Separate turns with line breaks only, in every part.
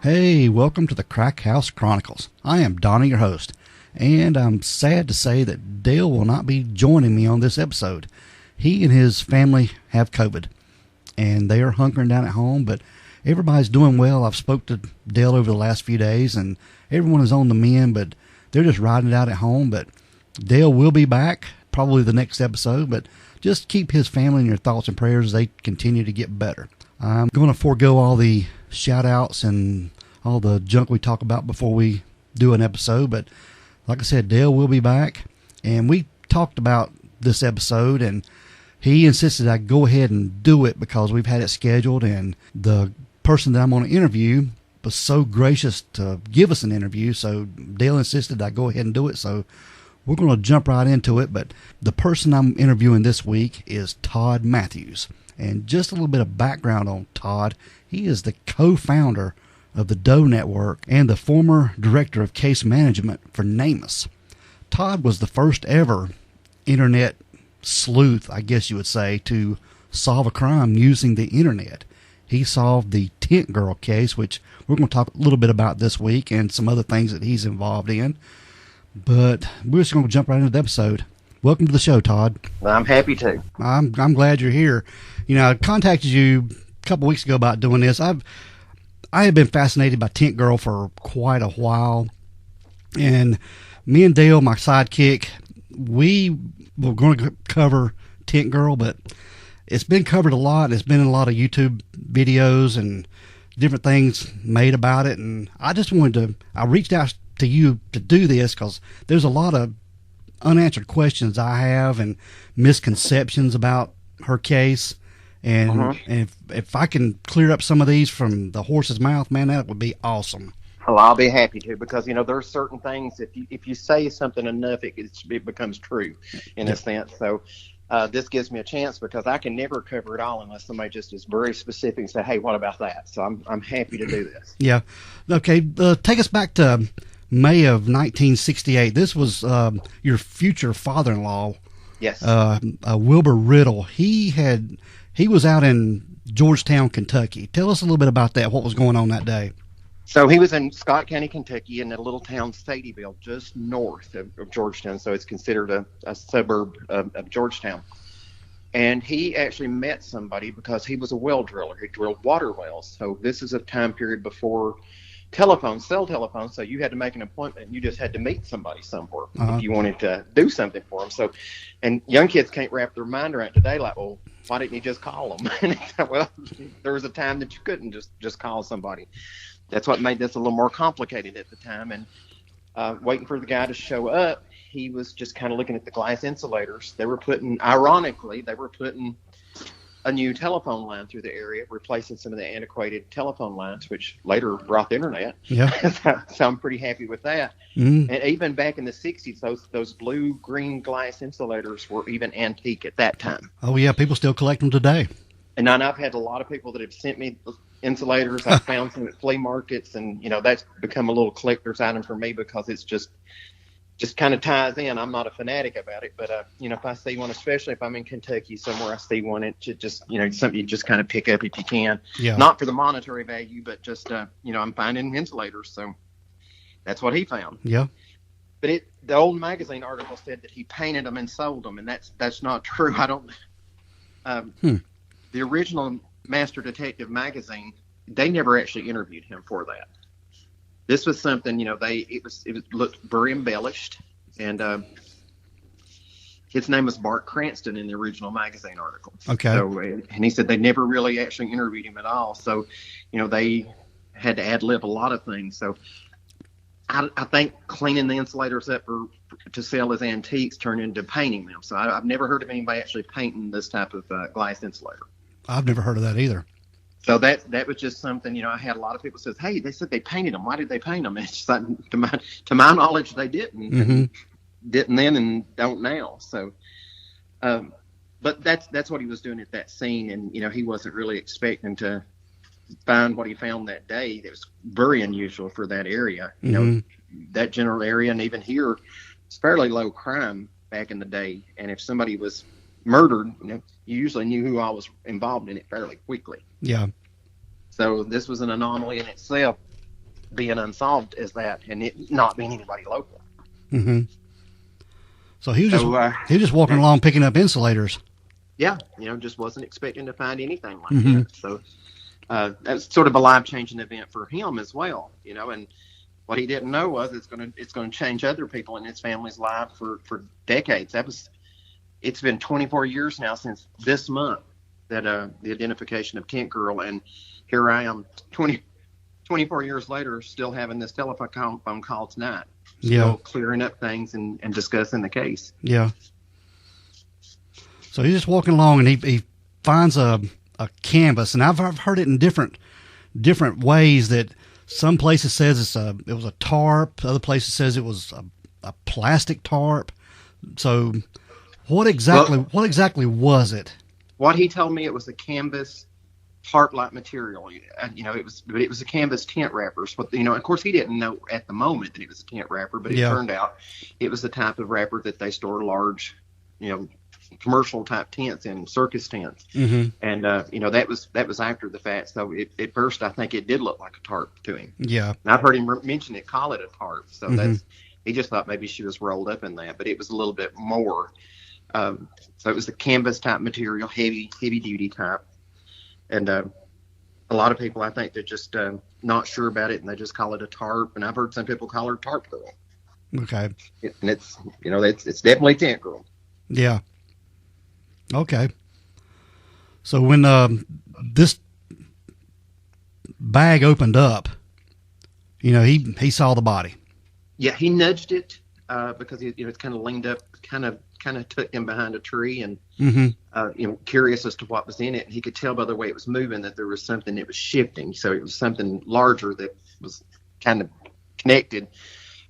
Hey, welcome to the Crack House Chronicles. I am Donnie, your host, and I'm sad to say that Dale will not be joining me on this episode. He and his family have COVID, and they are hunkering down at home, but everybody's doing well. I've spoke to Dale over the last few days, and everyone is on the mend, but they're just riding it out at home. But Dale will be back, probably the next episode, but just keep his family in your thoughts and prayers as they continue to get better. I'm going to forego all the shout-outs and all the junk we talk about before we do an episode, but like I said, Dale will be back, and we talked about this episode, and he insisted I go ahead and do it because we've had it scheduled, and the person that I'm going to interview was so gracious to give us an interview, so Dale insisted I go ahead and do it, so we're going to jump right into it. But the person I'm interviewing this week is Todd Matthews. And just a little bit of background on Todd. He is the co-founder of the Doe Network and the former director of case management for NamUs. Todd was the first ever internet sleuth, I guess you would say, to solve a crime using the internet. He solved the Tent Girl case, which we're going to talk a little bit about this week, and some other things that he's involved in. But we're just going to jump right into the episode. Welcome to the show, Todd.
I'm happy to.
I'm glad you're here. You know, I contacted you a couple weeks ago about doing this. I have been fascinated by Tent Girl for quite a while, and me and Dale, my sidekick, we were going to cover Tent Girl, but it's been covered a lot. It's been in a lot of YouTube videos and different things made about it, and I just wanted to, I reached out to you to do this because there's a lot of unanswered questions I have and misconceptions about her case. And if I can clear up some of these from the horse's mouth, man, that would be awesome.
Well, I'll be happy to, because there are certain things, if you say something enough, it becomes true in a sense. So this gives me a chance, because I can never cover it all unless somebody just is very specific and say, hey, what about that? So I'm happy to do this. Yeah.
Okay. Take us back to May of 1968. This was your future father-in-law.
Yes.
Wilbur Riddle. He was out in Georgetown, Kentucky. Tell us a little bit about that. What was going on that day?
So he was in Scott County, Kentucky, in a little town, Sadieville, just north of Georgetown. So it's considered a suburb of Georgetown. And he actually met somebody because he was a well driller. He drilled water wells. So this is a time period before cell telephones. So you had to make an appointment. You just had to meet somebody somewhere if you wanted to do something for them. So, and young kids can't wrap their mind around today, like, well, why didn't you just call them? And well, there was a time that you couldn't just call somebody. That's what made this a little more complicated at the time. And waiting for the guy to show up, he was just kind of looking at the glass insulators. Ironically, they were putting a new telephone line through the area, replacing some of the antiquated telephone lines, which later brought the internet.
Yeah.
So I'm pretty happy with that. And even back in the 60s, those blue-green glass insulators were even antique at that time.
Oh, yeah. People still collect them today.
And I've had a lot of people that have sent me insulators. I found some at flea markets, and, that's become a little collector's item for me, because it's just kind of ties in. I'm not a fanatic about it, but, if I see one, especially if I'm in Kentucky somewhere, I see one, it should just, something you just kind of pick up if you can.
Yeah.
Not for the monetary value, but just, I'm finding insulators. So that's what he found.
Yeah.
But the old magazine article said that he painted them and sold them, and that's not true. I don't, the original Master Detective magazine, they never actually interviewed him for that. This was something, it looked very embellished, and his name was Bart Cranston in the original magazine article.
Okay.
So, and he said they never really actually interviewed him at all. So, they had to ad-lib a lot of things. So I think cleaning the insulators up to sell as antiques turned into painting them. So I've never heard of anybody actually painting this type of glass insulator.
I've never heard of that either.
So that was just something, I had a lot of people say, hey, they said they painted them. Why did they paint them? And it's just like, to my knowledge, they didn't.
Mm-hmm.
Didn't then and don't now. So, but that's what he was doing at that scene. And, he wasn't really expecting to find what he found that day. It was very unusual for that area. That general area, and even here, it's fairly low crime back in the day. And if somebody was murdered, you usually knew who all was involved in it fairly quickly.
Yeah.
So this was an anomaly in itself. being unsolved as that, and it not being anybody local.
Mm-hmm. So he was just walking along picking up insulators.
Yeah, just wasn't expecting to find anything like that. So that's sort of a life-changing event for him as well, and what he didn't know was it's going to change other people in his family's life for decades. It's been 24 years now since this month that the identification of Tent Girl, and here I am 24 years later still having this telephone phone call tonight, still clearing up things and discussing the case.
Yeah. So he's just walking along, and he finds a canvas, and I've heard it in different ways. That some places says it was a tarp, other places says it was a plastic tarp. So what exactly was it?
What he told me, it was a canvas tarp-like material. It was a canvas tent wrappers. But of course, he didn't know at the moment that it was a tent wrapper, but it turned out it was the type of wrapper that they store large, commercial type tents in, circus tents.
Mm-hmm.
And that was after the fact. So at first I think it did look like a tarp to him.
Yeah.
And I've heard him mention it, call it a tarp. So he just thought maybe she was rolled up in that, but it was a little bit more. So it was a canvas type material, heavy duty type. And a lot of people, I think, they're just not sure about it, and they just call it a tarp. And I've heard some people call her Tarp Girl.
Okay.
And it's it's definitely Tent Girl.
Yeah. Okay. So when this bag opened up, he saw the body.
Yeah, he nudged it because it's kind of leaned up, kind of tucked in behind a tree, and curious as to what was in it. And he could tell by the way it was moving that there was something that was shifting. So it was something larger that was kind of connected.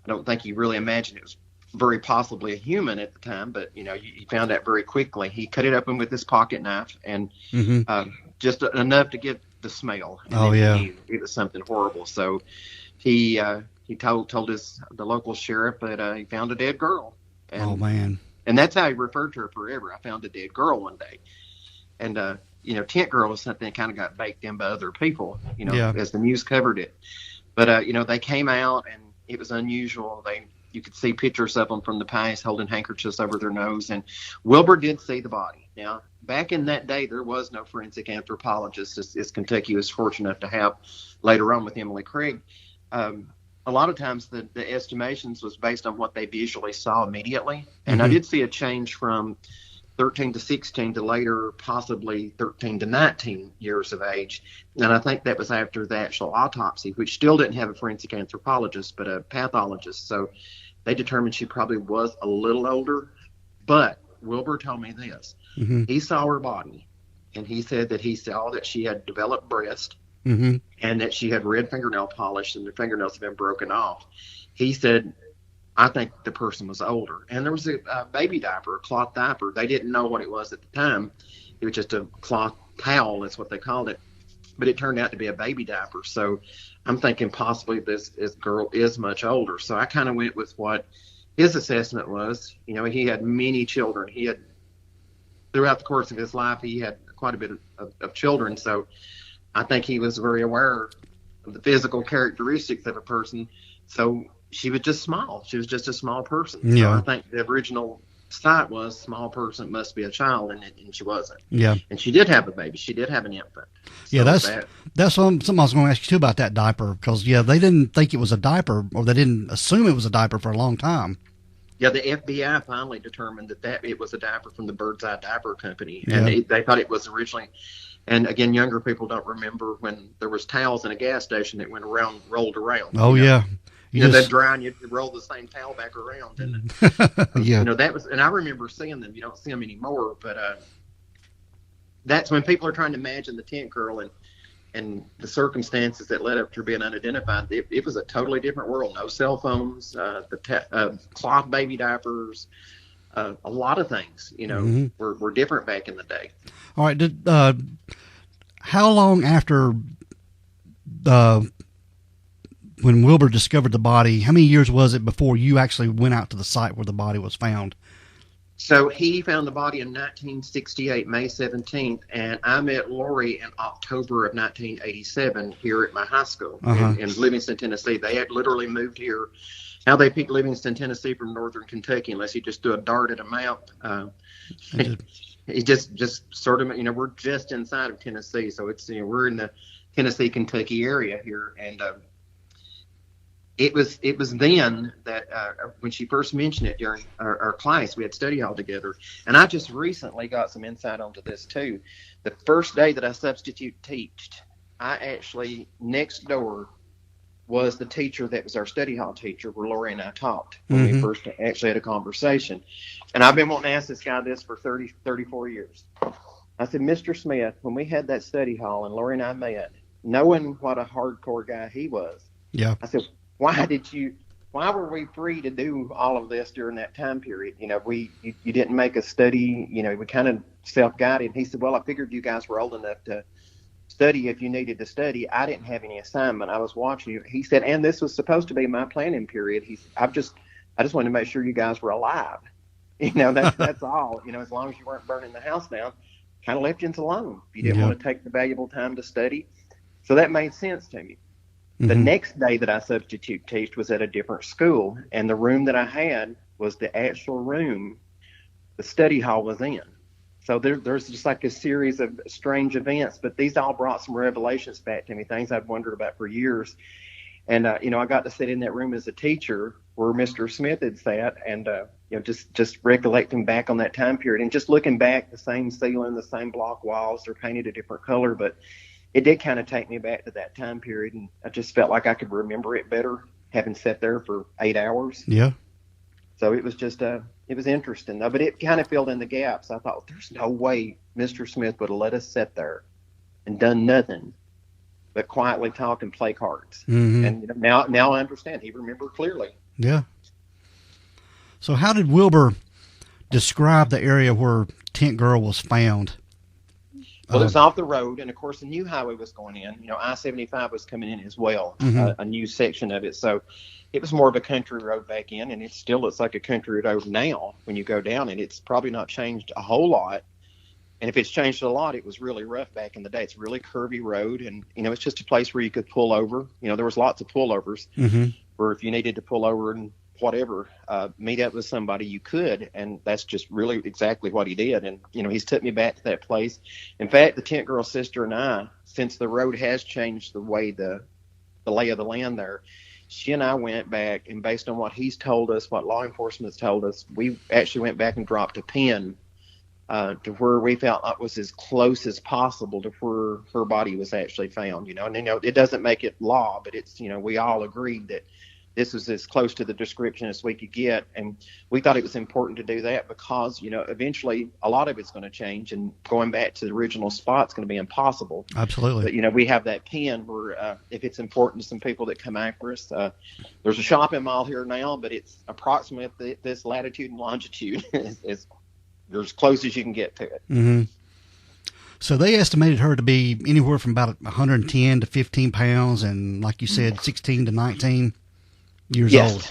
I don't think he really imagined it was very possibly a human at the time, but he found out very quickly. He cut it open with his pocket knife, and just enough to get the smell. And he knew it was something horrible. So he told the local sheriff that he found a dead girl. And,
oh man!
And that's how he referred to her forever. I found a dead girl one day, and Tent Girl was something that kind of got baked in by other people, as the news covered it. But they came out, and it was unusual. You could see pictures of them from the past holding handkerchiefs over their nose. And Wilbur did see the body. Now, back in that day, there was no forensic anthropologist, as Kentucky was fortunate enough to have later on with Emily Craig. A lot of times the estimations was based on what they visually saw immediately. And I did see a change from 13 to 16 to later possibly 13 to 19 years of age. And I think that was after the actual autopsy, which still didn't have a forensic anthropologist, but a pathologist. So they determined she probably was a little older. But Wilbur told me this. He saw her body, and he said that he saw that she had developed breast and that she had red fingernail polish and the fingernails had been broken off. He said, I think the person was older. And there was a baby diaper, a cloth diaper. They didn't know what it was at the time. It was just a cloth towel, that's what they called it. But it turned out to be a baby diaper. So I'm thinking possibly this girl is much older. So I kind of went with what his assessment was. He had many children. Throughout the course of his life, he had quite a bit of children. So I think he was very aware of the physical characteristics of a person. So she was just small. She was just a small person.
Yeah.
So I think the original sight was small person must be a child, and she wasn't.
Yeah.
And she did have a baby. She did have an infant.
Yeah, that's something I was going to ask you too about that diaper, because they didn't think it was a diaper, or they didn't assume it was a diaper for a long time.
Yeah, the FBI finally determined that it was a diaper from the Bird's Eye Diaper Company,
Yeah.
and they thought it was originally. And again, younger people don't remember when there was towels in a gas station that went around, rolled around.
Oh yeah.
They'd dry and you'd roll the same towel back around. And,
yeah.
That was, and I remember seeing them. You don't see them anymore, but that's when people are trying to imagine the Tent Girl and the circumstances that led up to her being unidentified. It was a totally different world. No cell phones, the cloth baby diapers, a lot of things, were different back in the day.
All right. How long after when Wilbur discovered the body, how many years was it before you actually went out to the site where the body was found?
So he found the body in 1968, May 17th, and I met Lori in October of 1987 here at my high school in Livingston, Tennessee. They had literally moved here. How they picked Livingston, Tennessee from northern Kentucky, unless you just do a dart at a map. It just sort of, we're just inside of Tennessee, so it's, we're in the Tennessee, Kentucky area here, and it was then that when she first mentioned it during our class, we had study hall together, and I just recently got some insight onto this too. The first day that I substitute teached, I actually, next door was the teacher that was our study hall teacher where Lori and I talked when we first actually had a conversation. And I've been wanting to ask this guy this for 34 years. I said, Mr. Smith, when we had that study hall and Lori and I met, knowing what a hardcore guy he was, I said, why were we free to do all of this during that time period? You didn't make us study, we kind of self-guided. And he said, well, I figured you guys were old enough to study if you needed to study. I didn't have any assignment. I was watching you. He said, and this was supposed to be my planning period. I just wanted to make sure you guys were alive. That's all. As long as you weren't burning the house down, kind of left you alone. If you didn't want to take the valuable time to study. So that made sense to me. The next day that I substitute teached was at a different school, and the room that I had was the actual room the study hall was in. So there's just like a series of strange events, but these all brought some revelations back to me, things I'd wondered about for years. And, I got to sit in that room as a teacher where Mr. Smith had sat and, just recollecting back on that time period and just looking back, the same ceiling, the same block walls, they're painted a different color, but it did kind of take me back to that time period. And I just felt like I could remember it better having sat there for 8 hours.
Yeah.
So it was just, it was interesting though, but it kind of filled in the gaps. I thought, there's no way Mr. Smith would have let us sit there and done nothing but quietly talk and play cards. And now I understand. He remembered clearly. Yeah.
So how did Wilbur describe the area where Tent Girl was found?
Well, it was off the road, and of course, the new highway was going in. I-75 was coming in as well, a new section of it. So it was more of a country road back in, and it still looks like a country road now when you go down, and it's probably not changed a whole lot. And if it's changed a lot, it was really rough back in the day. It's a really curvy road, and, it's just a place where you could pull over. There was lots of pullovers where if you needed to pull over and whatever, meet up with somebody, you could, and that's just really exactly what he did. And he's took me back to that place. In fact, the Tent Girl's sister and I, since the road has changed the way the lay of the land there, she and I went back, and based on what he's told us, what law enforcement has told us, we actually went back and dropped a pin to where we felt it was as close as possible to where her body was actually found. And it doesn't make it law, but it's we all agreed that this was as close to the description as we could get. And we thought it was important to do that because, eventually a lot of it's going to change, and going back to the original spot's going to be impossible.
Absolutely.
But, we have that pin where if it's important to some people that come after us, there's a shopping mall here now, but it's approximately this latitude and longitude is as close as you can get to it.
So they estimated her to be anywhere from about 110 to 15 pounds, and like you said, 16 to 19 years old.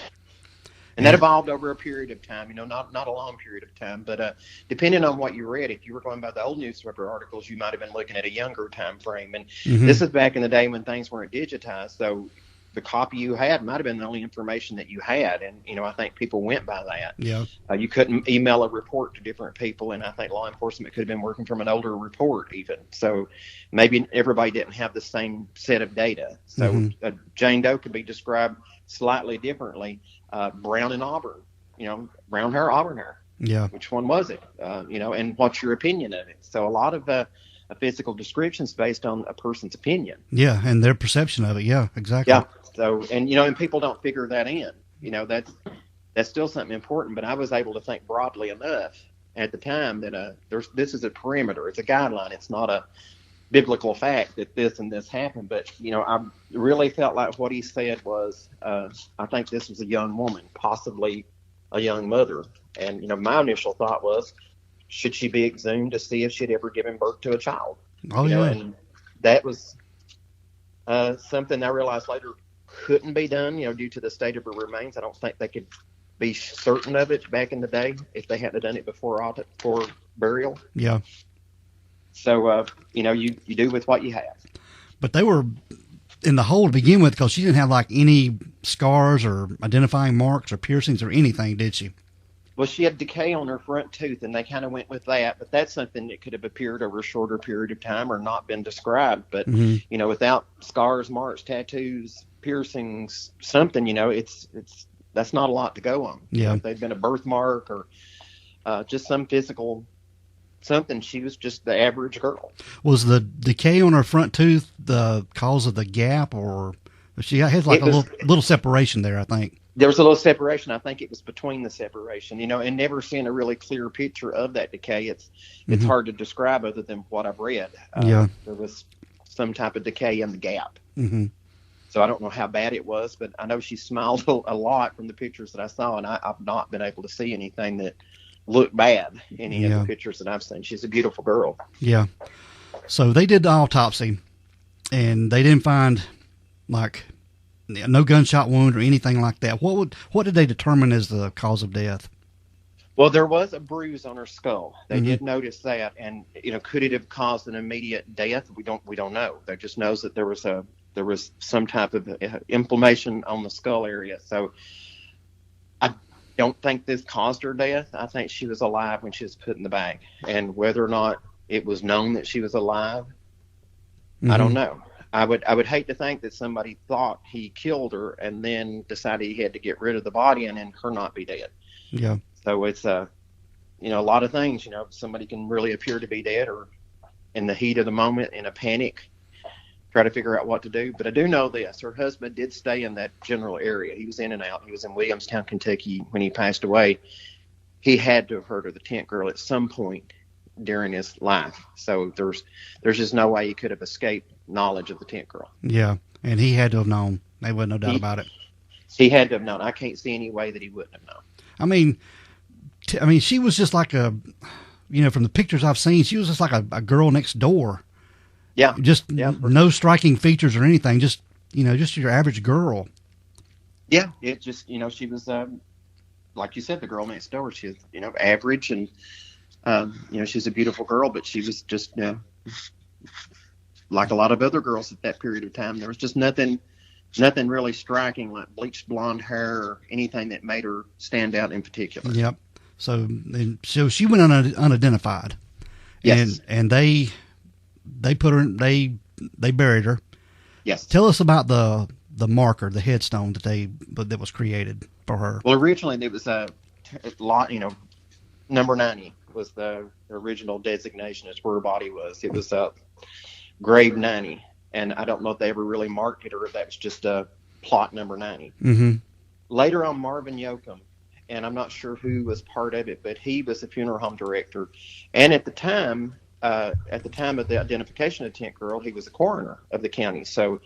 And that evolved over a period of time, not a long period of time, but depending on what you read, if you were going by the old newspaper articles, you might have been looking at a younger time frame. And this is back in the day when things weren't digitized, so the copy you had might have been the only information that you had. And, I think people went by that.
Yeah.
You couldn't email a report to different people, and I think law enforcement could have been working from an older report even. So maybe everybody didn't have the same set of data. So Jane Doe could be described slightly differently. Brown and auburn, brown hair, auburn hair.
Yeah.
Which one was it? And what's your opinion of it? So a lot of a physical description is based on a person's opinion.
Yeah, and their perception of it. Yeah, exactly.
Yeah. So, and people don't figure that in. That's still something important. But I was able to think broadly enough at the time that this is a perimeter. It's a guideline. It's not a biblical fact that this and this happened. But I really felt like what he said was, I think this was a young woman, possibly a young mother. And my initial thought was, should she be exhumed to see if she'd ever given birth to a child?
Oh, yeah.
And that was something I realized later couldn't be done, due to the state of her remains. I don't think they could be certain of it back in the day if they hadn't done it before burial.
Yeah.
So, you do with what you have.
But they were in the hole to begin with because she didn't have like any scars or identifying marks or piercings or anything, did she?
Well, she had decay on her front tooth, and they kind of went with that. But that's something that could have appeared over a shorter period of time or not been described. But, without scars, marks, tattoos, piercings, something, that's not a lot to go on.
Yeah.
If they'd been a birthmark or just some physical something, she was just the average girl.
Was the decay on her front tooth the cause of the gap, or she had like a little separation there, I think?
There was a little separation. I think it was between the separation, and never seeing a really clear picture of that decay. It's hard to describe other than what I've read. There was some type of decay in the gap. Mm-hmm. So I don't know how bad it was, but I know she smiled a lot from the pictures that I saw, and I've not been able to see anything that looked bad in any of the pictures that I've seen. She's a beautiful girl. Yeah.
So they did the autopsy, and they didn't find like no gunshot wound or anything like that. What did they determine as the cause of death?
Well, there was a bruise on her skull. They did notice that, and could it have caused an immediate death? We don't know. They just knows that there was some type of inflammation on the skull area. So I don't think this caused her death. I think she was alive when she was put in the bag, and whether or not it was known that she was alive, I don't know. I would hate to think that somebody thought he killed her and then decided he had to get rid of the body and then her not be dead.
Yeah.
So it's a lot of things. Somebody can really appear to be dead, or in the heat of the moment, in a panic, try to figure out what to do. But I do know this: her husband did stay in that general area. He was in and out. He was in Williamstown, Kentucky when he passed away. He had to have heard of the tent girl at some point during his life. So there's just no way he could have escaped knowledge of the tent girl.
Yeah, and he had to have known. There wasn't no doubt about it.
He had to have known. I can't see any way that he wouldn't have known.
I mean, she was just like from the pictures I've seen, she was just like a girl next door.
Yeah.
Just no striking features or anything. Just your average girl.
Yeah. It just, she was, like you said, the girl next door. She was, average, and, she's a beautiful girl, but she was just, like a lot of other girls at that period of time. There was just nothing really striking, like bleached blonde hair or anything that made her stand out in particular.
Yep. So she went unidentified.
Yes.
And they put her, they buried her.
Yes.
Tell us about the marker, the headstone that was created for her.
Well, originally it was a lot, number 90 was the original designation as where her body was. It was grave 90. And I don't know if they ever really marked it or if that was just plot number 90. Mm-hmm. Later on, Marvin Yoakum, and I'm not sure who was part of it, but he was the funeral home director. And at the time of the identification of the tent girl, he was the coroner of the county. So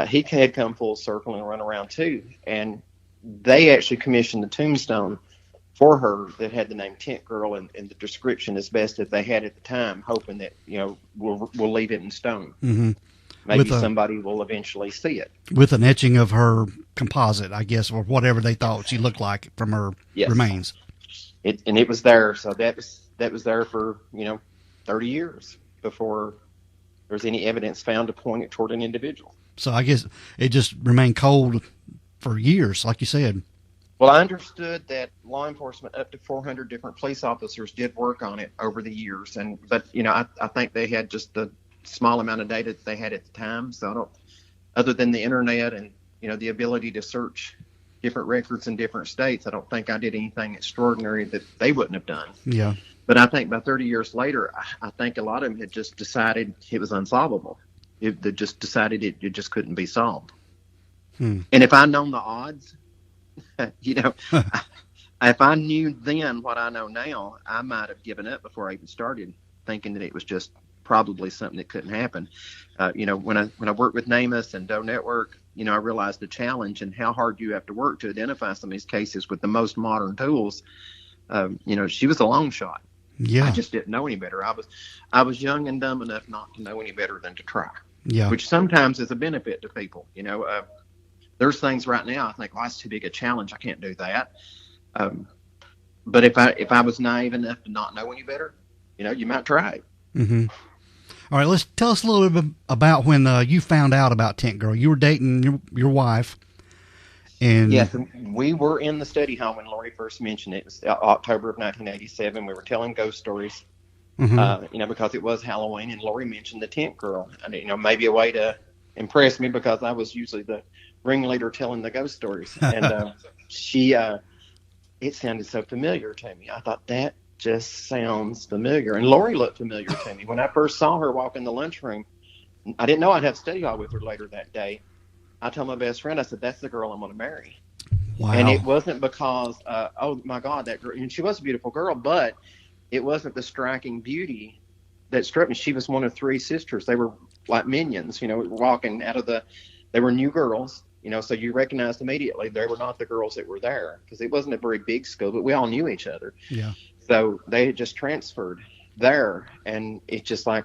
he had come full circle and run around too. And they actually commissioned the tombstone for her that had the name Tent Girl and the description as best as they had at the time, hoping that, we'll leave it in stone. Mm-hmm. Maybe somebody will eventually see it.
With an etching of her composite, I guess, or whatever they thought she looked like from her remains.
It was there, so that was there for 30 years before there was any evidence found to point it toward an individual.
So I guess it just remained cold for years, like you said.
Well, I understood that law enforcement, up to 400 different police officers, did work on it over the years, but I think they had just the small amount of data that they had at the time. So other than the internet and, the ability to search different records in different states, I don't think I did anything extraordinary that they wouldn't have done. Yeah. But I think by 30 years later, I think a lot of them had just decided it was unsolvable. They just decided it just couldn't be solved. And if I'd known the odds, if I knew then what I know now, I might have given up before I even started, thinking that it was just probably something that couldn't happen. When I worked with NamUs and Doe Network, I realized the challenge and how hard you have to work to identify some of these cases with the most modern tools. She was a long shot. Yeah. I just didn't know any better. I was young and dumb enough not to know any better than to try. Yeah. Which sometimes is a benefit to people. There's things right now I think, well, that's too big a challenge. I can't do that. Um, but if I was naive enough to not know any better, you might try it.
Mm-hmm. All right, let's tell us a little bit about when you found out about Tent Girl. You were dating your wife, and
yes, we were in the study hall when Lori first mentioned it. It was October of 1987. We were telling ghost stories,
mm-hmm.
Because it was Halloween, and Lori mentioned the Tent Girl. And, maybe a way to impress me because I was usually the ringleader telling the ghost stories, and it sounded so familiar to me. I thought that just sounds familiar. And Lori looked familiar to me. When I first saw her walk in the lunchroom, I didn't know I'd have study hall with her later that day. I told my best friend, I said, that's the girl I'm going to marry.
Wow.
And it wasn't because, oh my God, that girl, and she was a beautiful girl, but it wasn't the striking beauty that struck me. She was one of three sisters. They were like minions, walking out of they were new girls, so you recognized immediately they were not the girls that were there because it wasn't a very big school, but we all knew each other.
Yeah.
So they had just transferred there, and it's just like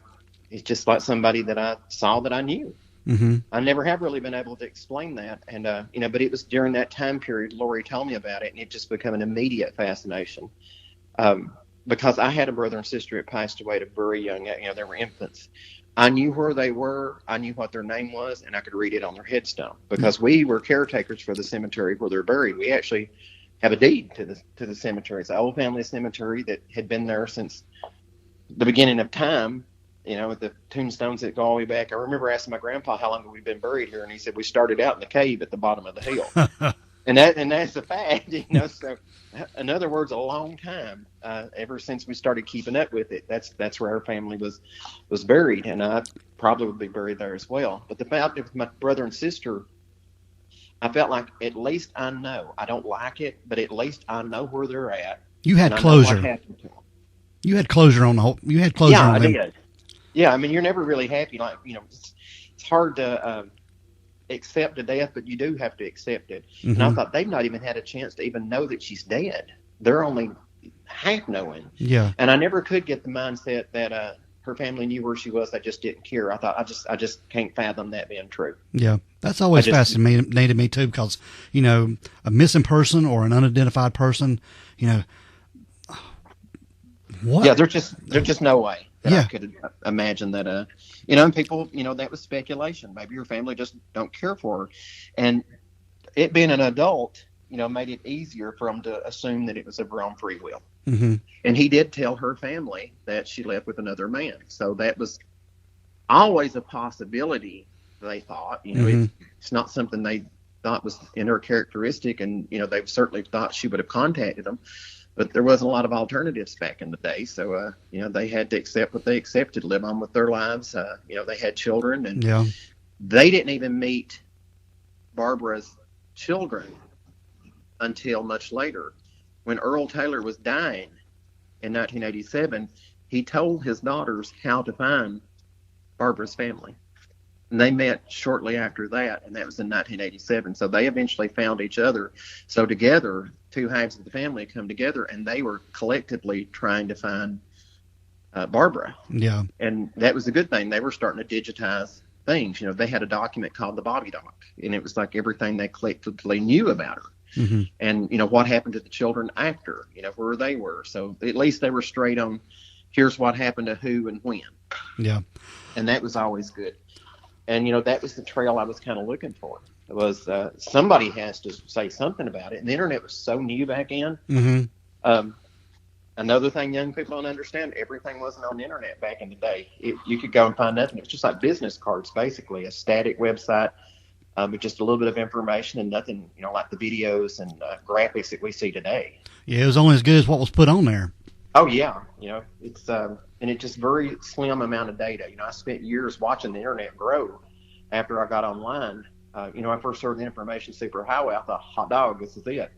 somebody that I saw that I knew.
Mm-hmm.
I never have really been able to explain that, and but it was during that time period Lori told me about it, and it just became an immediate fascination. Because I had a brother and sister that passed away at a very young age. They were infants. I knew where they were. I knew what their name was, and I could read it on their headstone because we were caretakers for the cemetery where they're buried. We actually have a deed to the cemetery. It's an old family cemetery that had been there since the beginning of time. With the tombstones that go all the way back. I remember asking my grandpa how long have we been buried here, and he said we started out in the cave at the bottom of the hill. and that's a fact, So, in other words, a long time. Ever since we started keeping up with it, that's where our family was buried, and I probably would be buried there as well. But the fact of my brother and sister, I felt like at least I know. I don't like it, but at least I know where they're at.
You had closure. You had closure on the whole. You had closure on them.
Yeah, I did. Yeah, you're never really happy. Like, it's hard to accept a death, but you do have to accept it. Mm-hmm. And I thought they've not even had a chance to even know that she's dead. They're only half knowing.
Yeah.
And I never could get the mindset that her family knew where she was. They just didn't care. I thought I just can't fathom that being true.
Yeah, that's always fascinated me too, because a missing person or an unidentified person, what?
Yeah, there's just no way that I could imagine that. And people, that was speculation. Maybe your family just don't care for her, and it being an adult, made it easier for them to assume that it was of her own free will.
Mm-hmm.
And he did tell her family that she left with another man, so that was always a possibility. They thought,
mm-hmm.
it's not something they thought was in her characteristic, and they certainly thought she would have contacted them. But there wasn't a lot of alternatives back in the day, so they had to accept what they accepted, live on with their lives. They had children, and they didn't even meet Barbara's children until much later. When Earl Taylor was dying in 1987, he told his daughters how to find Barbara's family. And they met shortly after that, and that was in 1987. So they eventually found each other. So together, two halves of the family come together, and they were collectively trying to find Barbara.
Yeah.
And that was a good thing. They were starting to digitize things. They had a document called the Bobby Doc, and it was like everything they collectively knew about her.
Mm-hmm.
And, what happened to the children after, where they were. So at least they were straight on, here's what happened to who and when.
Yeah.
And that was always good. And, that was the trail I was kind of looking for. It was somebody has to say something about it. And the internet was so new back then.
Mm-hmm.
Another thing young people don't understand, everything wasn't on the internet back in the day. You could go and find nothing. It was just like business cards, basically, a static website with just a little bit of information and nothing, like the videos and graphics that we see today.
Yeah, it was only as good as what was put on there.
Oh, yeah. It's and it's just very slim amount of data. I spent years watching the internet grow after I got online. I first heard the information superhighway. I thought, hot dog, this is it.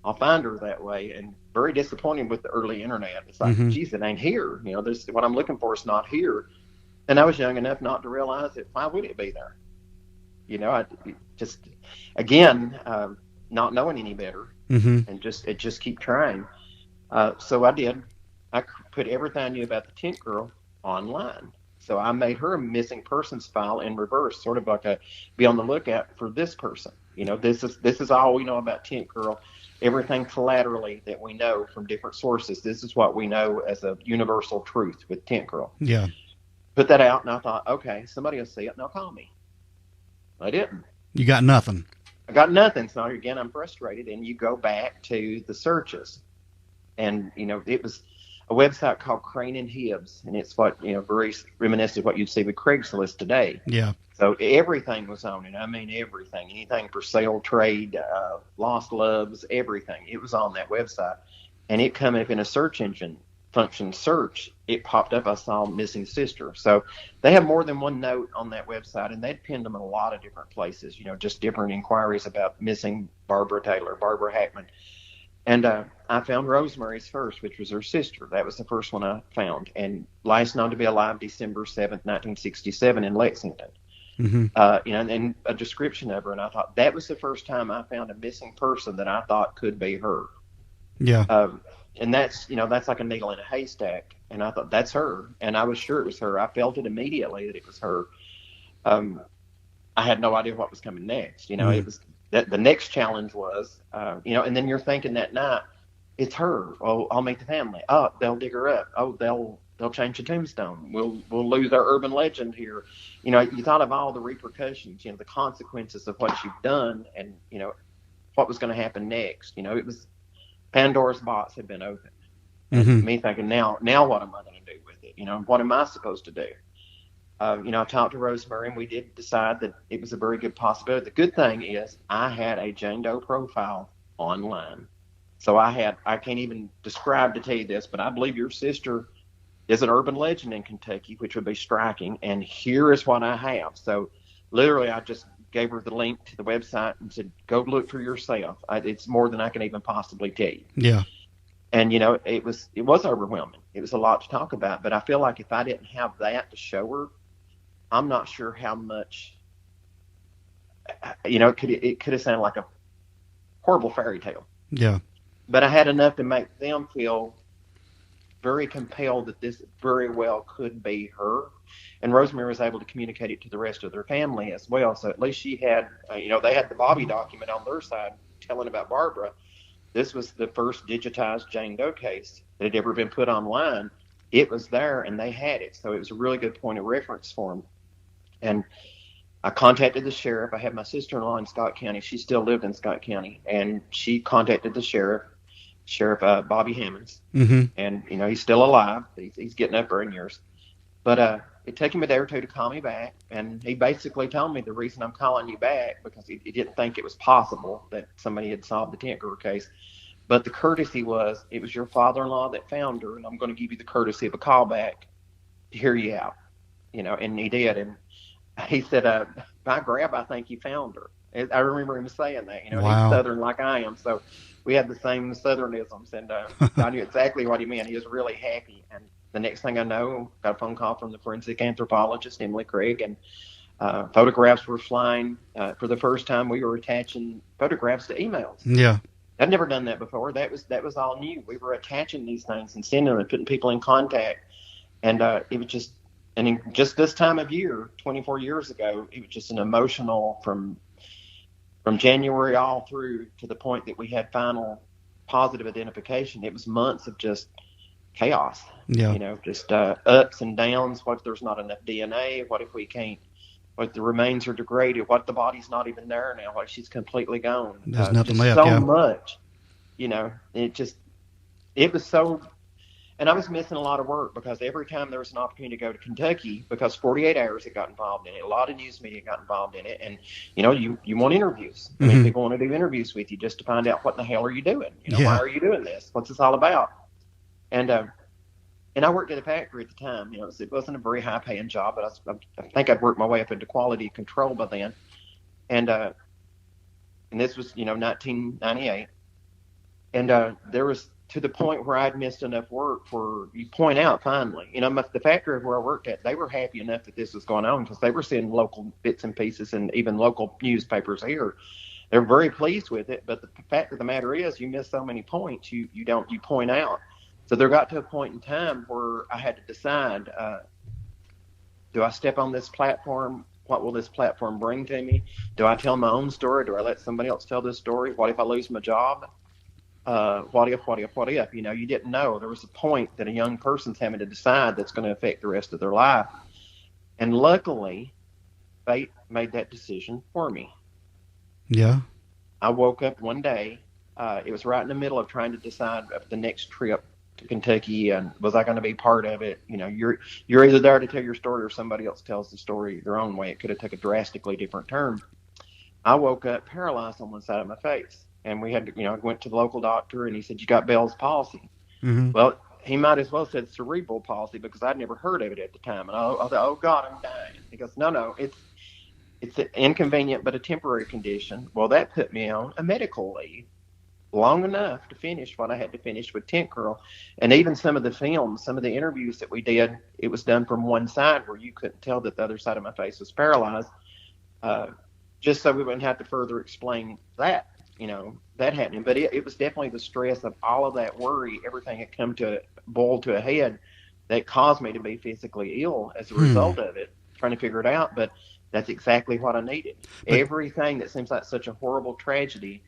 I'll find her that way. And very disappointing with the early internet. It's like, geez, it ain't here. This what I'm looking for is not here. And I was young enough not to realize it. Why would it be there? I just, again, not knowing any better, and just keep trying. So I did. I put everything I knew about the Tent Girl online. So I made her a missing persons file in reverse, sort of like be on the lookout for this person. This is all we know about Tent Girl. Everything collaterally that we know from different sources, this is what we know as a universal truth with Tent Girl.
Yeah.
Put that out, and I thought, okay, somebody will see it and they'll call me. I didn't.
You got nothing.
I got nothing. So again, I'm frustrated, and you go back to the searches, and it was a website called Crane and Hibbs, and it's what very reminiscent of what you'd see with Craigslist today.
Yeah.
So everything was on it. I mean, everything, anything for sale, trade, lost loves, everything. It was on that website, and it come up in a search engine function search. It popped up. I saw missing sister. So they have more than one note on that website, and they'd pinned them in a lot of different places. Just different inquiries about missing Barbara Hackmann. And I found Rosemary's first, which was her sister. That was the first one I found, and last known to be alive December 7th, 1967 in Lexington.
Mm-hmm.
And a description of her, and I thought that was the first time I found a missing person that I thought could be her.
Yeah.
And that's like a needle in a haystack, and I thought that's her, and I was sure it was her. I felt it immediately that it was her. I had no idea what was coming next. It was that the next challenge was, and then you're thinking that night, it's her. Oh, I'll meet the family. Oh, they'll dig her up. Oh, they'll change the tombstone. We'll lose our urban legend here. You thought of all the repercussions, the consequences of what you've done, and what was going to happen next. It was Pandora's box had been opened.
Mm-hmm.
Me thinking, now what am I going to do with it? What am I supposed to do? I talked to Rosemary, and we did decide that it was a very good possibility. The good thing is I had a Jane Doe profile online. So I can't even describe to tell you this, but I believe your sister is an urban legend in Kentucky, which would be striking. And here is what I have. So literally, I just gave her the link to the website and said, go look for yourself. It's more than I can even possibly tell you.
Yeah.
And, it was overwhelming. It was a lot to talk about. But I feel like if I didn't have that to show her, I'm not sure how much, it could have sounded like a horrible fairy tale.
Yeah.
But I had enough to make them feel very compelled that this very well could be her. And Rosemary was able to communicate it to the rest of their family as well. So at least she had, they had the Bobby document on their side telling about Barbara. This was the first digitized Jane Doe case that had ever been put online. It was there, and they had it. So it was a really good point of reference for them. And I contacted the sheriff. I had my sister-in-law in Scott County. She still lived in Scott County. And she contacted the Sheriff Bobby Hammonds.
Mm-hmm.
And, he's still alive. He's getting up there in years. But it took him a day or two to call me back. And he basically told me the reason I'm calling you back, because he didn't think it was possible that somebody had solved the Tent Girl case. But the courtesy was, it was your father-in-law that found her, and I'm going to give you the courtesy of a call back to hear you out. And he did. And he said, by grab, I think you found her. I remember him saying that.
Wow.
He's Southern like I am, so we had the same Southernisms, and I knew exactly what he meant. He was really happy. And the next thing I know, got a phone call from the forensic anthropologist, Emily Craig, and photographs were flying. For the first time, we were attaching photographs to emails.
Yeah.
I'd never done that before. That was all new. We were attaching these things and sending them and putting people in contact. And it was just, and in just this time of year, 24 years ago, it was just an emotional from January all through to the point that we had final positive identification. It was months of just chaos.
Yeah.
Just ups and downs. What if there's not enough DNA? What if we can't? What if the remains are degraded? What if the body's not even there now? What if she's completely gone?
There's nothing
just
left.
So
yeah.
much. It was so. And I was missing a lot of work because every time there was an opportunity to go to Kentucky, because 48 Hours had got involved in it, a lot of news media got involved in it, and you want interviews. I mean, people want to do interviews with you just to find out what the hell are you doing. Why are you doing this? What's this all about? And I worked at a factory at the time. It wasn't a very high paying job, but I think I'd worked my way up into quality control by then. And this was 1998, and there was, to the point where I'd missed enough work where you point out finally, the factory where I worked at, they were happy enough that this was going on because they were seeing local bits and pieces and even local newspapers here. They're very pleased with it, but the fact of the matter is you miss so many points, you point out. So there got to a point in time where I had to decide, do I step on this platform What will this platform bring to me? Do I tell my own story? Do I let somebody else tell this story? What if I lose my job? What if? You know, you didn't know. There was a point that a young person's having to decide that's going to affect the rest of their life. And luckily, fate made that decision for me.
Yeah.
I woke up one day. It was right in the middle of trying to decide of the next trip to Kentucky, and was I going to be part of it? You know, you're either there to tell your story or somebody else tells the story their own way. It could have taken a drastically different turn. I woke up paralyzed on one side of my face, and we had to, you know, I went to the local doctor, and he said, "You got Bell's palsy."
Mm-hmm.
Well, he might as well said cerebral palsy because I'd never heard of it at the time. And I thought, "Oh God, I'm dying." He goes, "No, it's an inconvenient but a temporary condition." Well, that put me on a medical leave long enough to finish what I had to finish with Tent Girl. And even some of the films, some of the interviews that we did, it was done from one side where you couldn't tell that the other side of my face was paralyzed, just so we wouldn't have to further explain that, you know, that happening. But it was definitely the stress of all of that worry, everything had come to boil to a head that caused me to be physically ill as a result of it, trying to figure it out. But that's exactly what I needed. Everything that seems like such a horrible tragedy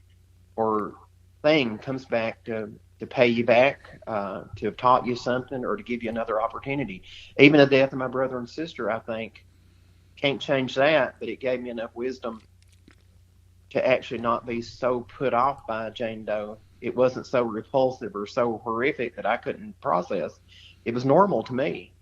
or thing comes back to pay you back, to have taught you something, or to give you another opportunity. Even the death of my brother and sister, I think, can't change that, but it gave me enough wisdom to actually not be so put off by Jane Doe. It wasn't so repulsive or so horrific that I couldn't process. It was normal to me.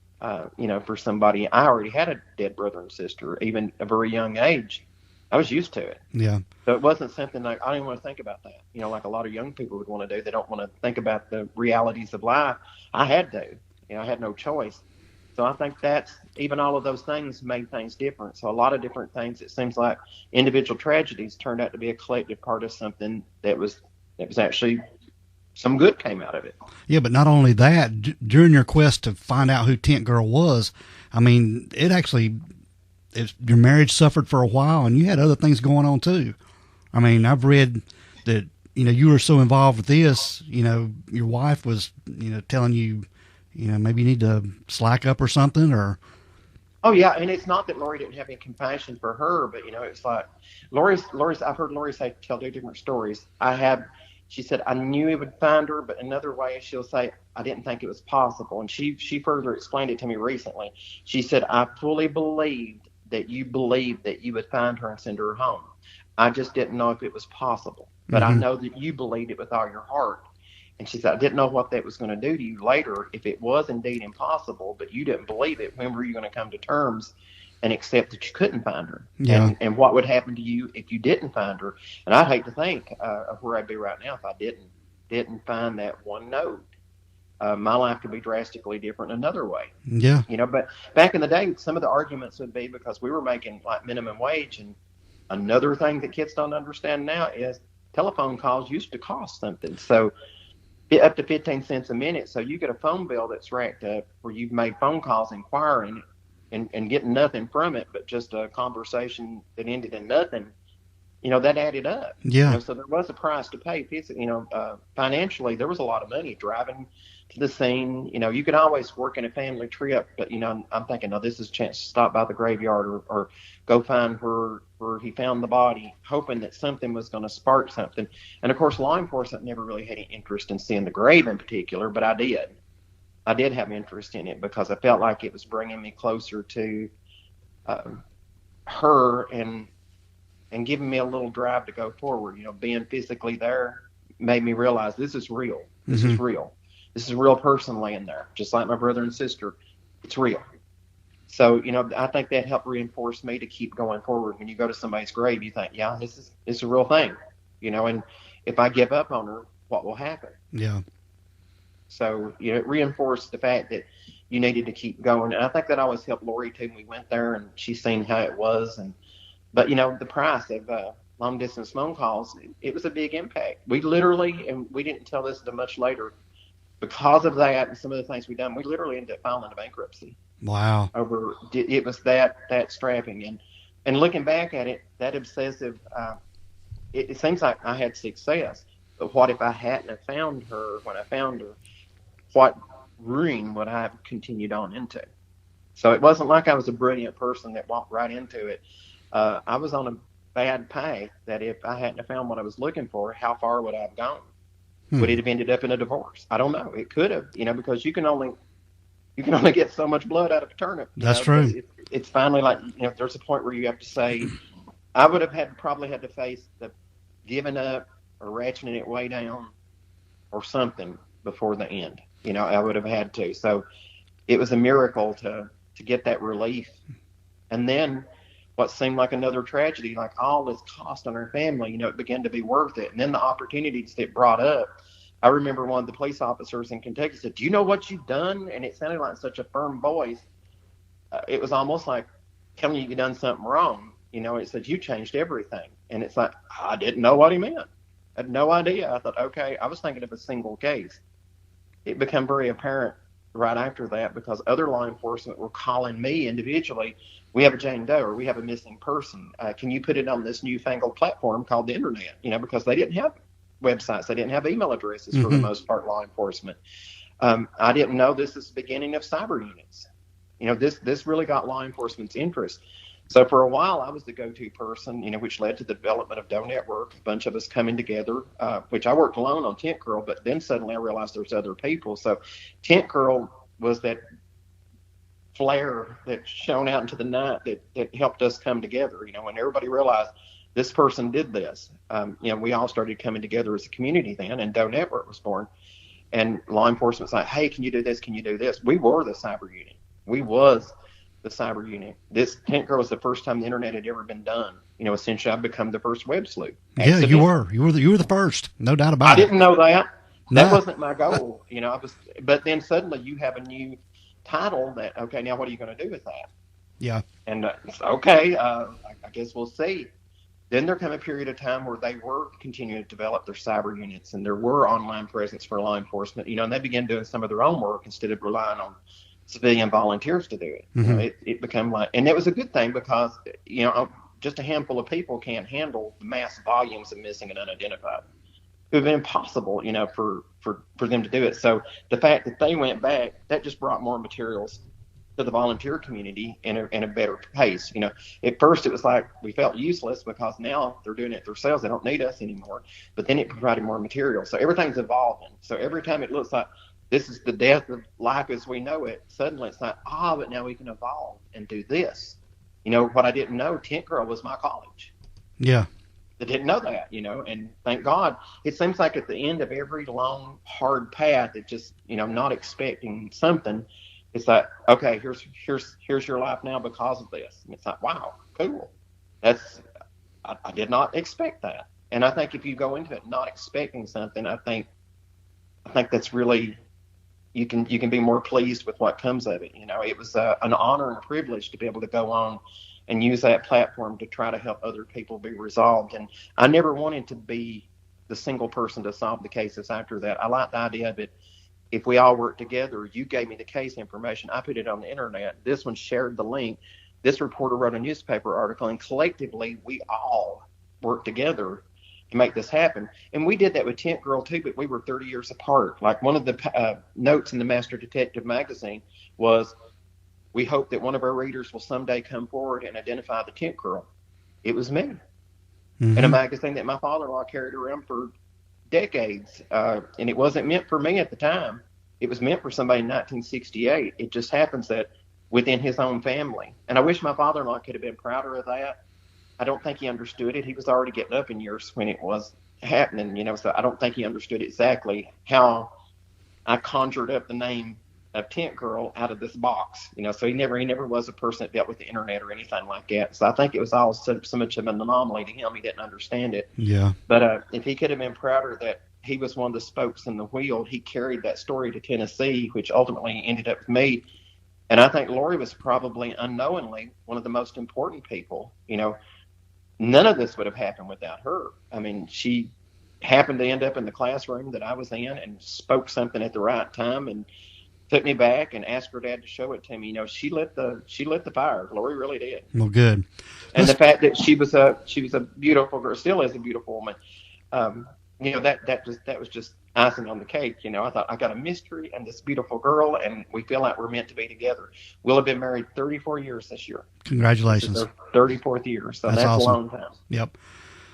You know, for somebody, I already had a dead brother and sister, even a very young age. I was used to it.
Yeah.
So it wasn't something like, I didn't want to think about that. You know, like a lot of young people would want to do. They don't want to think about the realities of life. I had to. You know, I had no choice. So I think that's, even all of those things made things different. So a lot of different things, it seems like individual tragedies turned out to be a collective part of something that was actually some good came out of it.
Yeah, but not only that, during your quest to find out who Tent Girl was, I mean, your marriage suffered for a while, and you had other things going on too. I mean, I've read that, you know, you were so involved with this, you know, your wife was, you know, telling you, you know, maybe you need to slack up or something, or.
Oh yeah, and it's not that Lori didn't have any compassion for her, but you know, it's like Lori's. I've heard Lori tell two different stories. She said, "I knew he would find her," but another way she'll say, "I didn't think it was possible." And she further explained it to me recently. She said, "I fully believed that you would find her and send her home. I just didn't know if it was possible. But I know that you believed it with all your heart." And she said, "I didn't know what that was going to do to you later if it was indeed impossible, but you didn't believe it. When were you going to come to terms and accept that you couldn't find her?
Yeah.
And what would happen to you if you didn't find her?" And I'd hate to think of where I'd be right now if I didn't find that one note. My life could be drastically different another way.
Yeah.
You know, but back in the day, some of the arguments would be because we were making like minimum wage. And another thing that kids don't understand now is telephone calls used to cost something. So up to 15 cents a minute. So you get a phone bill that's racked up where you've made phone calls inquiring and getting nothing from it, but just a conversation that ended in nothing. You know, that added up.
Yeah.
You know, so there was a price to pay. You know, financially, there was a lot of money driving to the scene. You know, you could always work in a family trip, but, you know, I'm thinking, no, this is a chance to stop by the graveyard or go find where he found the body, hoping that something was going to spark something. And, of course, law enforcement never really had any interest in seeing the grave in particular, but I did. I did have interest in it because I felt like it was bringing me closer to her and giving me a little drive to go forward. You know, being physically there made me realize this is real. This is real. This is a real person laying there, just like my brother and sister. It's real. So, you know, I think that helped reinforce me to keep going forward. When you go to somebody's grave, you think, yeah, this is a real thing, you know, and if I give up on her, what will happen?
Yeah.
So, you know, it reinforced the fact that you needed to keep going. And I think that always helped Lori too. When we went there and she's seen how it was. But, you know, the price of long distance phone calls, it was a big impact. We literally, and we didn't tell this until much later, because of that and some of the things we've done, we literally ended up filing a bankruptcy.
Wow.
Over it was that strapping. And looking back at it, that obsessive, it seems like I had success. But what if I hadn't have found her when I found her? What ruin would I have continued on into? So it wasn't like I was a brilliant person that walked right into it. I was on a bad path that if I hadn't found what I was looking for, how far would I have gone? Would it have ended up in a divorce? I don't know. It could have, because you can only get so much blood out of a turnip.
That's true.
It's finally like, there's a point where you have to say, I would have probably had to face the giving up or ratcheting it way down or something before the end. I would have had to. So it was a miracle to get that relief. And then what seemed like another tragedy, like all this cost on our family, it began to be worth it. And then the opportunities that brought up. I remember one of the police officers in Kentucky said, "Do you know what you've done?" And it sounded like such a firm voice. It was almost like telling you done something wrong. It said, "You changed everything." And it's like, I didn't know what he meant. I had no idea. I thought, okay, I was thinking of a single case. It became very apparent right after that because other law enforcement were calling me individually. We have a Jane Doe or we have a missing person. Can you put it on this newfangled platform called the internet? Because they didn't have websites. They didn't have email addresses for the most part, law enforcement. I didn't know this is the beginning of cyber units. This really got law enforcement's interest. So for a while, I was the go-to person, which led to the development of Doe Network, a bunch of us coming together, which I worked alone on Tent Girl, but then suddenly I realized there's other people. So Tent Girl was that flare that shone out into the night that helped us come together. When everybody realized this person did this, we all started coming together as a community then, and Doe Network was born. And law enforcement's like, hey, can you do this? Can you do this? We were the cyber unit. We was the cyber unit. This Tent Girl was the first time the internet had ever been done. Essentially, I've become the first web sleuth.
Yeah, you were the first, no doubt about it.
I didn't know that. That wasn't my goal. But then suddenly you have a new title that, okay, now what are you going to do with that?
Yeah.
And it's okay. I guess we'll see. Then there came a period of time where they were continuing to develop their cyber units, and there were online presence for law enforcement. And they began doing some of their own work instead of relying on civilian volunteers to do it. It became like, and it was a good thing because just a handful of people can't handle the mass volumes of missing and unidentified. It would have been impossible, for them to do it. So the fact that they went back, that just brought more materials to the volunteer community in a better pace. At first it was like we felt useless because now they're doing it themselves. They don't need us anymore. But then it provided more material. So everything's evolving. So every time it looks like this is the death of life as we know it, suddenly it's like, but now we can evolve and do this. What I didn't know, Tent Girl was my college.
Yeah.
I didn't know that, and thank God. It seems like at the end of every long, hard path, it just, not expecting something, it's like, okay, here's your life now because of this. And it's like, wow, cool. I did not expect that. And I think if you go into it not expecting something, I think that's really, you can be more pleased with what comes of it. It was an honor and a privilege to be able to go on and use that platform to try to help other people be resolved. And I never wanted to be the single person to solve the cases after that. I like the idea of it. If we all work together, you gave me the case information, I put it on the internet, this one shared the link, this reporter wrote a newspaper article, and collectively we all work together to make this happen. And we did that with Tent Girl too, but we were 30 years apart. Like one of the notes in the Master Detective magazine was, we hope that one of our readers will someday come forward and identify the Tent Girl. It was me. In a magazine that my father-in-law carried around for decades. And it wasn't meant for me at the time. It was meant for somebody in 1968. It just happens that within his own family. And I wish my father-in-law could have been prouder of that. I don't think he understood it. He was already getting up in years when it was happening, so I don't think he understood exactly how I conjured up the name of Tent Girl out of this box, so he never was a person that dealt with the internet or anything like that. So I think it was all so much of an anomaly to him. He didn't understand it.
Yeah.
But if he could have been prouder that he was one of the spokes in the wheel, he carried that story to Tennessee, which ultimately ended up with me. And I think Lori was probably unknowingly one of the most important people. None of this would have happened without her. I mean, she happened to end up in the classroom that I was in and spoke something at the right time and took me back and asked her dad to show it to me. She lit the fire. Lori really did.
Well, good.
And the fact that she was a beautiful girl, still is a beautiful woman. That was just icing on the cake. I thought, I got a mystery and this beautiful girl, and we feel like we're meant to be together. We'll have been married 34 years this year.
Congratulations.
This is their 34th year, so that's
awesome.
a long time.
Yep.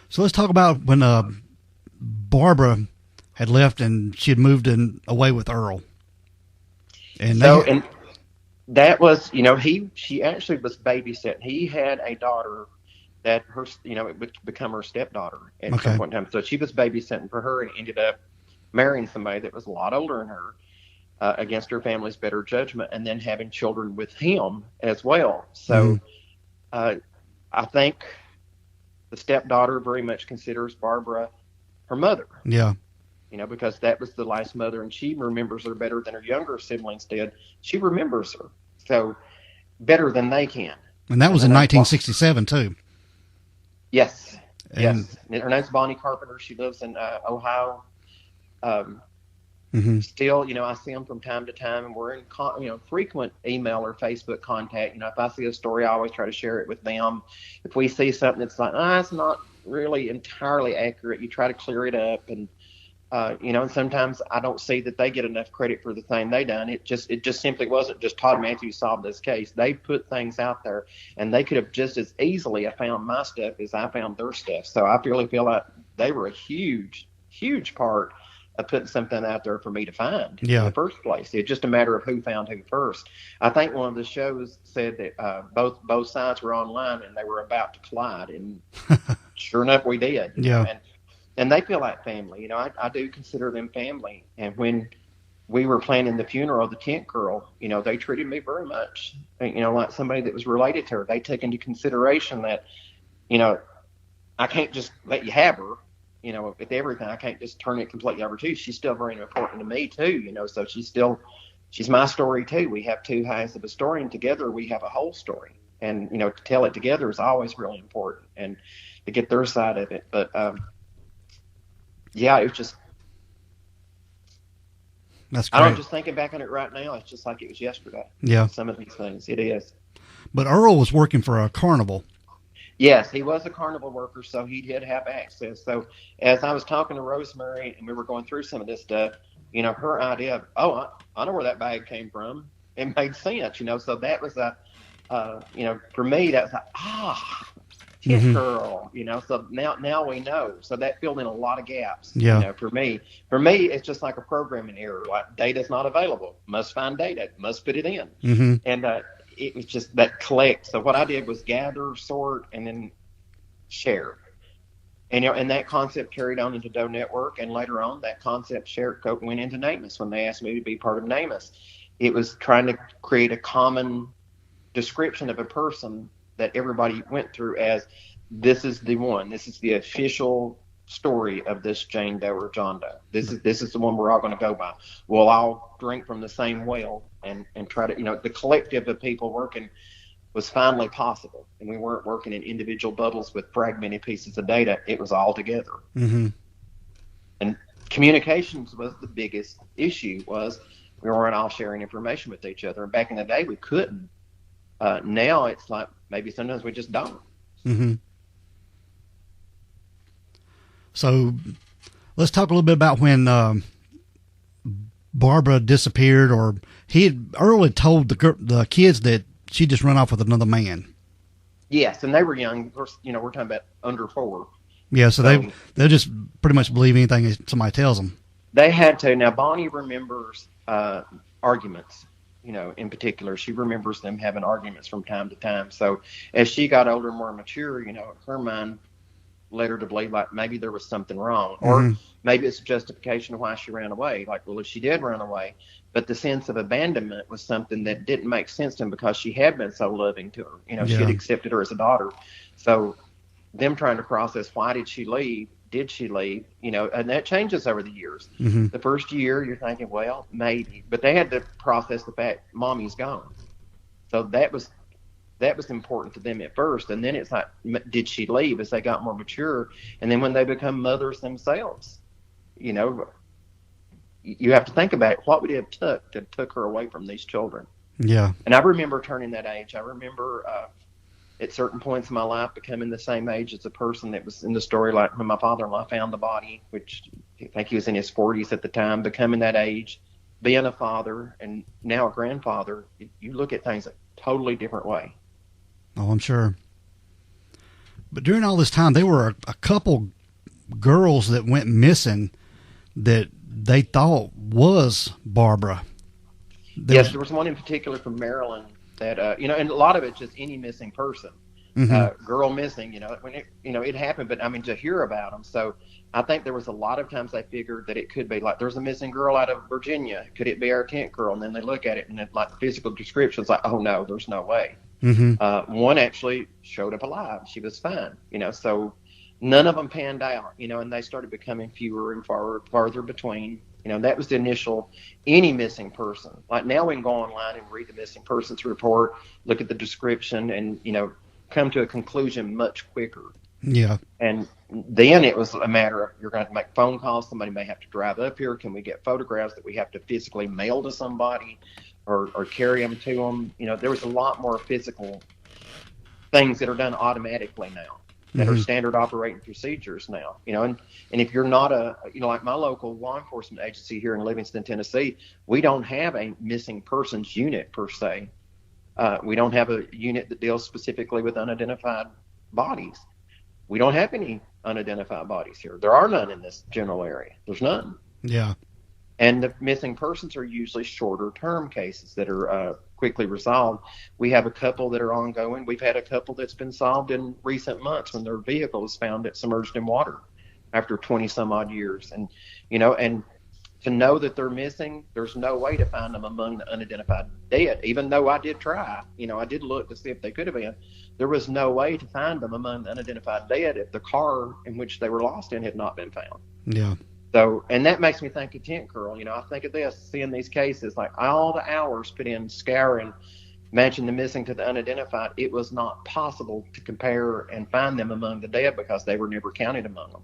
So let's talk about when Barbara had left and she had moved away with Earl. And
that was, she actually was babysitting. He had a daughter that it would become her stepdaughter at some point in time. So she was babysitting for her and ended up marrying somebody that was a lot older than her, against her family's better judgment, and then having children with him as well. So I think the stepdaughter very much considers Barbara her mother.
Yeah.
Because that was the last mother, and she remembers her better than her younger siblings did. She remembers her so better than they can.
And that was in 1967 too.
Yes. Yes. Her name's Bonnie Carpenter. She lives in Ohio. Still, I see them from time to time, and we're in frequent email or Facebook contact. If I see a story, I always try to share it with them. If we see something that's like, it's not really entirely accurate, you try to clear it up. And and sometimes I don't see that they get enough credit for the thing they done. It just simply wasn't just Todd Matthews solved this case. They put things out there, and they could have just as easily have found my stuff as I found their stuff. So I really feel like they were a huge, huge part of putting something out there for me to find in the first place. It's just a matter of who found who first. I think one of the shows said that both sides were online and they were about to collide, and sure enough, we did. And they feel like family. I do consider them family. And when we were planning the funeral of the tent girl, they treated me very much, like somebody that was related to her. They took into consideration that, I can't just let you have her, with everything. I can't just turn it completely over to you. She's still very important to me too, so she's my story too. We have two halves of a story, and together we have a whole story. And, to tell it together is always really important, and to get their side of it. But, it was just,
that's great.
I don't just thinking back on it right now. It's just like it was yesterday.
Yeah.
Some of these things, it is.
But Earl was working for a carnival.
Yes, he was a carnival worker, so he did have access. So as I was talking to Rosemary and we were going through some of this stuff, her idea of, I know where that bag came from. It made sense, So that was for me, that was like, Tent girl, so now we know. So that filled in a lot of gaps, for me. For me, it's just like a programming error, like data's not available. Must find data, must put it in. And it was just that collect. So what I did was gather, sort, and then share. And, and that concept carried on into Doe Network, and later on that concept went into NamUs when they asked me to be part of NamUs. It was trying to create a common description of a person that everybody went through as, this is the one. This is the official story of this Jane Doe or John Doe. This is the one we're all going to go by. We'll all drink from the same well and try to, the collective of people working was finally possible. And we weren't working in individual bubbles with fragmented pieces of data. It was all together. And communications was the biggest issue, was we weren't all sharing information with each other. And back in the day, we couldn't. Now it's like maybe sometimes we just don't.
So let's talk a little bit about when Barbara disappeared, or Earl had told the kids that she just run off with another man.
Yes, and they were young. Of course, we're talking about under 4.
Yeah, so they'll just pretty much believe anything somebody tells them.
They had to. Now, Bonnie remembers arguments. In particular, she remembers them having arguments from time to time. So as she got older, more mature, her mind led her to believe like maybe there was something wrong, or maybe it's a justification of why she ran away. Like, well, if she did run away, but the sense of abandonment was something that didn't make sense to him because she had been so loving to her. She had accepted her as a daughter. So them trying to process, why did she leave? Did she leave? And that changes over the years. The first year you're thinking, well, maybe, but they had to process the fact mommy's gone. So that was important to them at first. And then it's like, did she leave as they got more mature? And then when they become mothers themselves, you have to think about it. What would it have took her away from these children? Yeah. And I remember turning that age. I remember, at certain points in my life becoming the same age as the person that was in the story, like when my father-in-law found the body, which I think he was in his 40s at the time, becoming that age, being a father and now a grandfather. You look at things a totally different way.
Oh, I'm sure. But during all this time, there were a couple girls that went missing that they thought was Barbara.
There was one in particular from Maryland that, and a lot of it's just any missing person. Girl missing, when it happened, but I mean, to hear about them. So I think there was a lot of times they figured that it could be like, there's a missing girl out of Virginia. Could it be our tent girl? And then they look at it and like the physical description's like, oh no, there's no way. One actually showed up alive. She was fine, so none of them panned out, and they started becoming fewer and farther between. That was the initial, any missing person. Like now we can go online and read the missing persons report, look at the description, and, come to a conclusion much quicker.
Yeah.
And then it was a matter of, you're going to make phone calls. Somebody may have to drive up here. Can we get photographs that we have to physically mail to somebody or carry them to them? There was a lot more physical things that are done automatically now, that are standard operating procedures now, and if you're not like my local law enforcement agency here in Livingston, Tennessee, we don't have a missing persons unit per se. We don't have a unit that deals specifically with unidentified bodies. We don't have any unidentified bodies here. There are none in this general area. There's none.
Yeah.
And the missing persons are usually shorter term cases that are quickly resolved. We have a couple that are ongoing. We've had a couple that's been solved in recent months when their vehicle was found that's submerged in water after 20 some odd years. And, and to know that they're missing, there's no way to find them among the unidentified dead. Even though I did try, I did look to see if they could have been. There was no way to find them among the unidentified dead if the car in which they were lost in had not been found.
Yeah.
So, and that makes me think of Tent Girl. I think of this, seeing these cases, like all the hours put in scouring, matching the missing to the unidentified. It was not possible to compare and find them among the dead because they were never counted among them.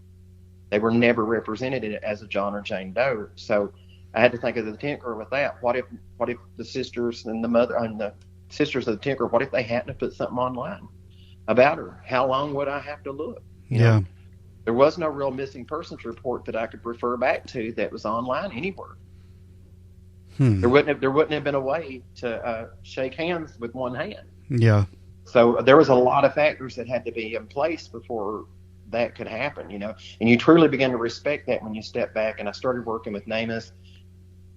They were never represented as a John or Jane Doe. So I had to think of the Tent Girl with that. What if the sisters and the mother and the sisters of the Tent Girl, what if they hadn't have put something online about her? How long would I have to look?
Yeah.
There was no real missing persons report that I could refer back to that was online anywhere. There wouldn't have been a way to shake hands with one hand.
Yeah.
So there was a lot of factors that had to be in place before that could happen, and you truly begin to respect that when you step back. And I started working with NamUs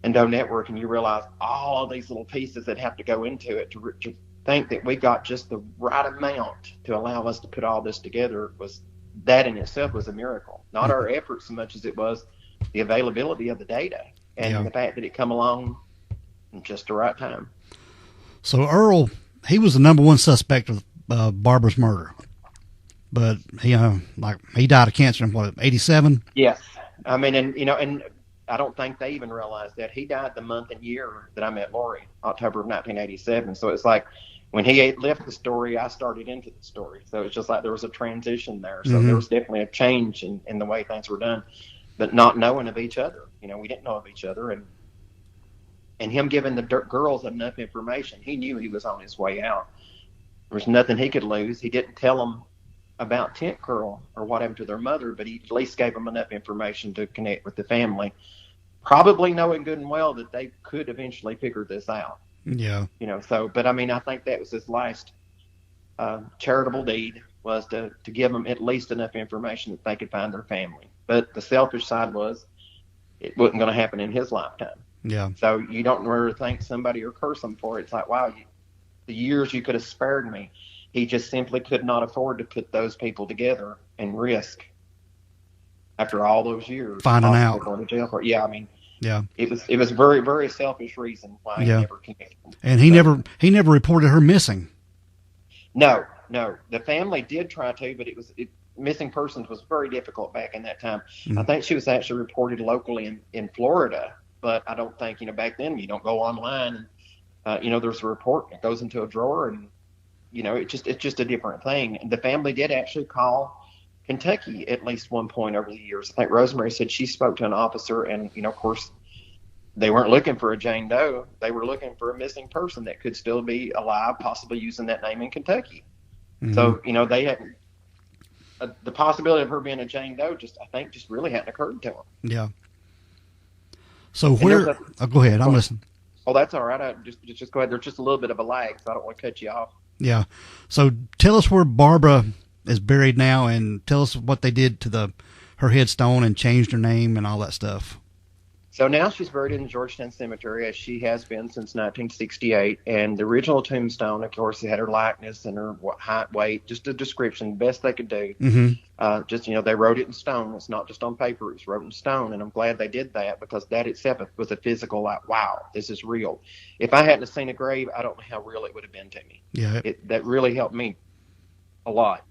and Doe Network, and you realize all of these little pieces that have to go into it to think that we got just the right amount to allow us to put all this together. That in itself was a miracle. Not our efforts so much as it was the availability of the data and the fact that it come along in just the right time.
So Earl, he was the number one suspect of Barbara's murder, but he died of cancer in 87?
Yes. I mean, and I don't think they even realized that he died the month and year that I met Lori, October of 1987. So it's like, when he left the story, I started into the story. So it's just like there was a transition there. So there was definitely a change in the way things were done, but not knowing of each other. We didn't know of each other. And him giving the girls enough information, he knew he was on his way out. There was nothing he could lose. He didn't tell them about Tent Girl or what happened to their mother, but he at least gave them enough information to connect with the family, probably knowing good and well that they could eventually figure this out.
Yeah.
But I mean, I think that was his last charitable deed, was to give them at least enough information that they could find their family. But the selfish side was it wasn't going to happen in his lifetime.
Yeah.
So you don't ever thank somebody or curse them for it. It's like, wow, the years you could have spared me. He just simply could not afford to put those people together and risk, after all those years,
finding out
going to jail for it. Yeah, I mean,
yeah,
it was very, very selfish reason why he never connected them.
And he never reported her missing.
No. The family did try to, but missing persons was very difficult back in that time. I think she was actually reported locally in Florida, but I don't think, back then you don't go online and, there's a report that goes into a drawer and, it's just a different thing. And the family did actually call Kentucky at least one point over the years. I think Rosemary said she spoke to an officer, and, of course, they weren't looking for a Jane Doe. They were looking for a missing person that could still be alive, possibly using that name in Kentucky. So, they hadn't the possibility of her being a Jane Doe just really hadn't occurred to him.
Yeah. So where? Go ahead. I'm listening.
Oh, that's all right. Just go ahead. There's just a little bit of a lag, so I don't want to cut you off.
Yeah. So tell us where Barbara is buried now, and tell us what they did to her headstone and changed her name and all that stuff.
So now she's buried in the Georgetown Cemetery, as she has been since 1968. And the original tombstone, of course, it had her likeness and her height, weight, just a description, best they could do.
Mm-hmm.
They wrote it in stone. It's not just on paper. It's wrote in stone. And I'm glad they did that, because that itself was a physical, like, wow, this is real. If I hadn't seen a grave, I don't know how real it would have been to me.
Yeah.
That really helped me a lot.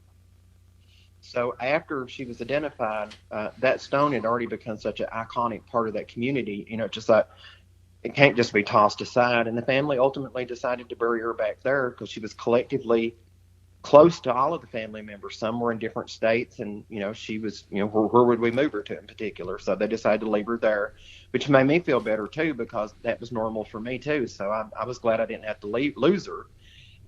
So after she was identified, that stone had already become such an iconic part of that community. Just like, it can't just be tossed aside. And the family ultimately decided to bury her back there, because she was collectively close to all of the family members. Some were in different states, and she was, where would we move her to in particular? So they decided to leave her there, which made me feel better too, because that was normal for me too. So I was glad I didn't have to lose her.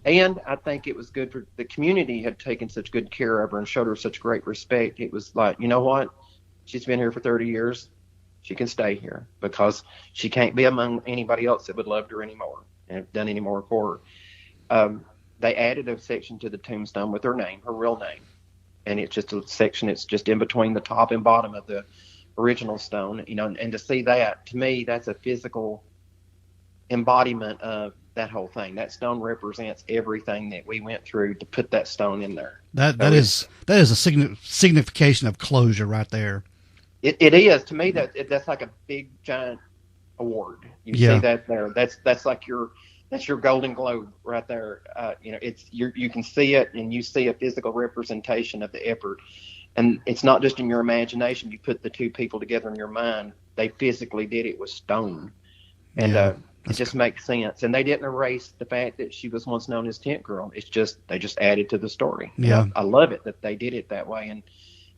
And I think it was good for the community had taken such good care of her and showed her such great respect. It was like, you know what? She's been here for 30 years. She can stay here, because she can't be among anybody else that would love her anymore and have done any more for her. They added a section to the tombstone with her name, her real name. And it's just a section. It's just in between the top and bottom of the original stone, and to see that, to me, that's a physical embodiment of that whole thing. That stone represents everything that we went through to put that stone in there.
That is a signification of closure right there.
It is to me. That's like a big giant award. You see that there. That's like your Golden Globe right there. You can see it, and you see a physical representation of the effort. And it's not just in your imagination. You put the two people together in your mind. They physically did it with stone, and it just makes sense. And they didn't erase the fact that she was once known as Tent Girl. It's just they just added to the story.
Yeah,
I love it that they did it that way, and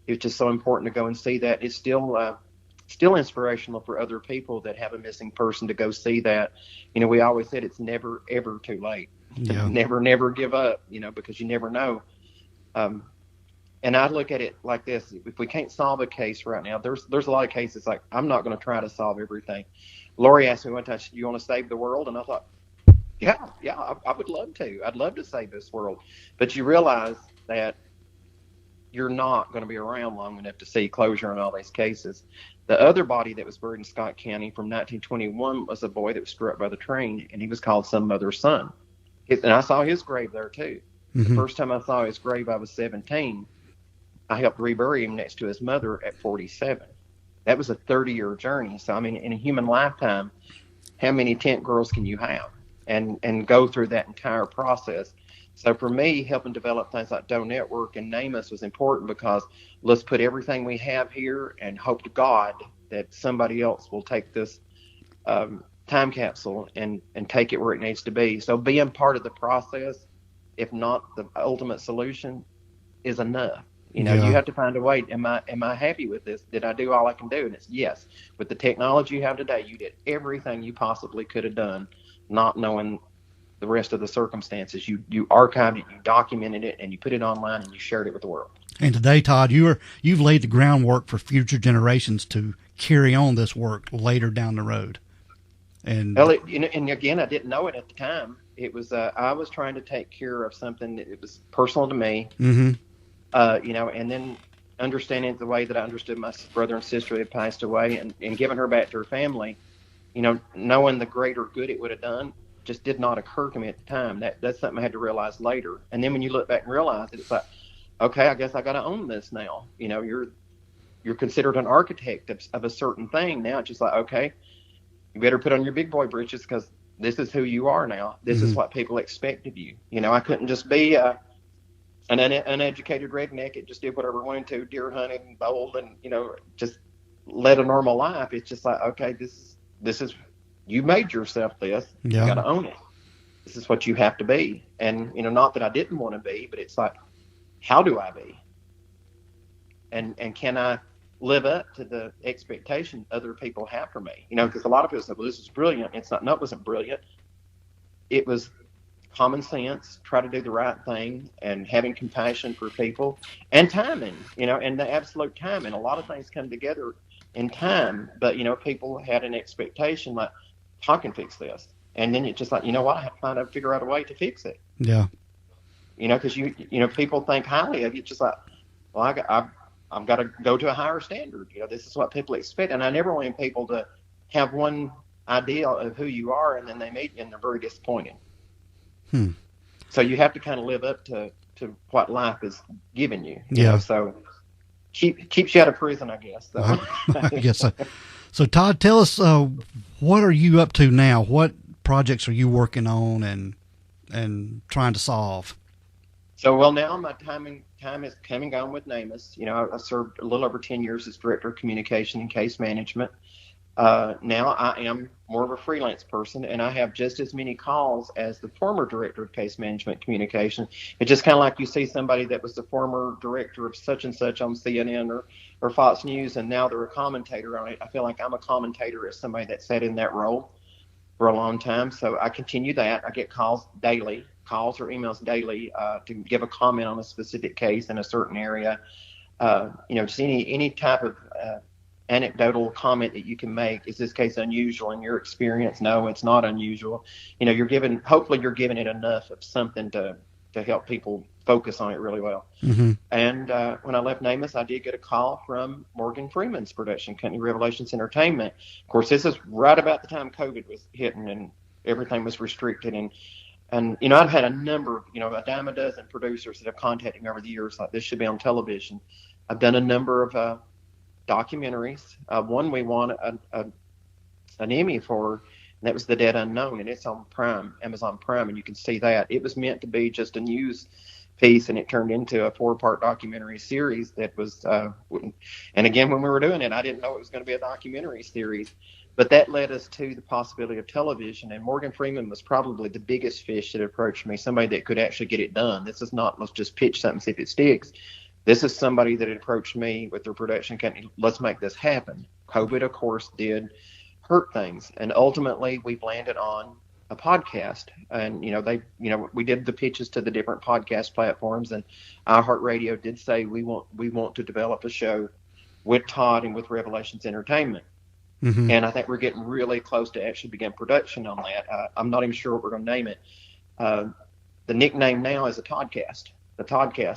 it was just so important to go and see that. It's still inspirational for other people that have a missing person to go see that. We always said it's never ever too late.
Yeah.
Never give up. Because you never know. And I look at it like this: if we can't solve a case right now, there's a lot of cases like I'm not going to try to solve everything. Lori asked me one time, "You want to save the world?" And I thought, yeah, I would love to. I'd love to save this world. But you realize that you're not going to be around long enough to see closure in all these cases. The other body that was buried in Scott County from 1921 was a boy that was struck by the train, and he was called Some Mother's Son. And I saw his grave there too.
Mm-hmm.
The first time I saw his grave, I was 17. I helped rebury him next to his mother at 47. That was a 30-year journey. So, in a human lifetime, how many tent girls can you have and go through that entire process? So for me, helping develop things like Doe Network and NamUs was important, because let's put everything we have here and hope to God that somebody else will take this time capsule and take it where it needs to be. So being part of the process, if not the ultimate solution, is enough. You have to find a way. Am I happy with this? Did I do all I can do? And it's yes. With the technology you have today, you did everything you possibly could have done, not knowing the rest of the circumstances. You archived it, you documented it, and you put it online, and you shared it with the world. And
today, Todd, you've laid the groundwork for future generations to carry on this work later down the road. And
and again, I didn't know it at the time. It was I was trying to take care of something that was personal to me.
Mm-hmm.
And then understanding the way that I understood my brother and sister who had passed away, and giving her back to her family, knowing the greater good it would have done just did not occur to me at the time. That's something I had to realize later. And then when you look back and realize it, it's like, okay, I guess I got to own this now. You're considered an architect of a certain thing. Now it's just like, okay, you better put on your big boy britches, because this is who you are now. This
mm-hmm.
is what people expect of you. I couldn't just be an uneducated redneck that just did whatever I wanted to, deer hunted and bowled and, just led a normal life. It's just like, okay, this is, you made yourself this.
Yeah.
You got to own it. This is what you have to be. And, not that I didn't want to be, but it's like, how do I be? And can I live up to the expectation other people have for me? Because a lot of people say, well, this is brilliant. It's not, no, it wasn't brilliant. It was common sense, try to do the right thing, and having compassion for people, and timing, and the absolute timing. A lot of things come together in time, but, people had an expectation like, I can fix this. And then it's just like, I have to figure out a way to fix it.
Yeah.
Because people think highly of you. It's just like, well, I've got to go to a higher standard. This is what people expect. And I never want people to have one idea of who you are, and then they meet you and they're very disappointed. So you have to kind of live up to what life is giving you. So keeps you out of prison, I guess. So.
I guess so. So Todd, tell us, what are you up to now? What projects are you working on and trying to solve?
So, well, now my time is coming on with NamUs. I served a little over 10 years as Director of Communication and Case Management. Now I am more of a freelance person, and I have just as many calls as the former Director of Case Management Communication. It's just kind of like you see somebody that was the former director of such and such on CNN or Fox News, and now they're a commentator on it. I feel like I'm a commentator as somebody that sat in that role for a long time. So I continue that. I get calls or emails daily to give a comment on a specific case in a certain area. Just any type of anecdotal comment that you can make. Is this case unusual in your experience? No, it's not unusual. Hopefully you're giving it enough of something to help people focus on it really well.
Mm-hmm.
And when I left NamUs, I did get a call from Morgan Freeman's production company, Revelations Entertainment. Of course, this is right about the time COVID was hitting and everything was restricted. And I've had a number of, a dime a dozen producers that have contacted me over the years, like, this should be on television. I've done a number of documentaries. One we won an Emmy for, and that was The Dead Unknown, and it's on Amazon Prime, and you can see that. It was meant to be just a news piece, and it turned into a 4-part documentary series that was, and again, when we were doing it, I didn't know it was going to be a documentary series, but that led us to the possibility of television, and Morgan Freeman was probably the biggest fish that approached me, somebody that could actually get it done. This is not, let's just pitch something, see if it sticks. This is somebody that had approached me with their production company. Let's make this happen. COVID, of course, did hurt things, and ultimately we've landed on a podcast. And we did the pitches to the different podcast platforms, and iHeartRadio did say we want to develop a show with Todd and with Revelations Entertainment.
Mm-hmm.
And I think we're getting really close to actually begin production on that. I'm not even sure what we're going to name it. The nickname now is the Toddcast.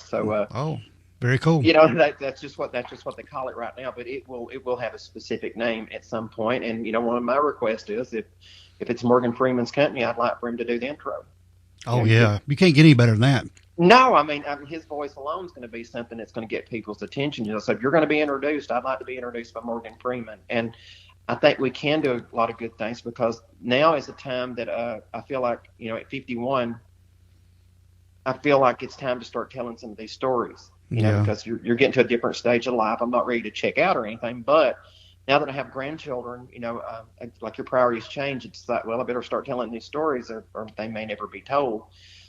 So.
Very cool.
That's just what they call it right now, but it will have a specific name at some point. And one of my requests is if it's Morgan Freeman's company, I'd like for him to do the intro.
Oh yeah, you can't get any better than that.
No, I mean his voice alone is going to be something that's going to get people's attention. So if you're going to be introduced, I'd like to be introduced by Morgan Freeman. And I think we can do a lot of good things, because now is the time that I feel like at 51, I feel like it's time to start telling some of these stories. Because you're getting to a different stage of life. I'm not ready to check out or anything, but now that I have grandchildren, like your priorities change. It's like, well, I better start telling these stories, or they may never be told.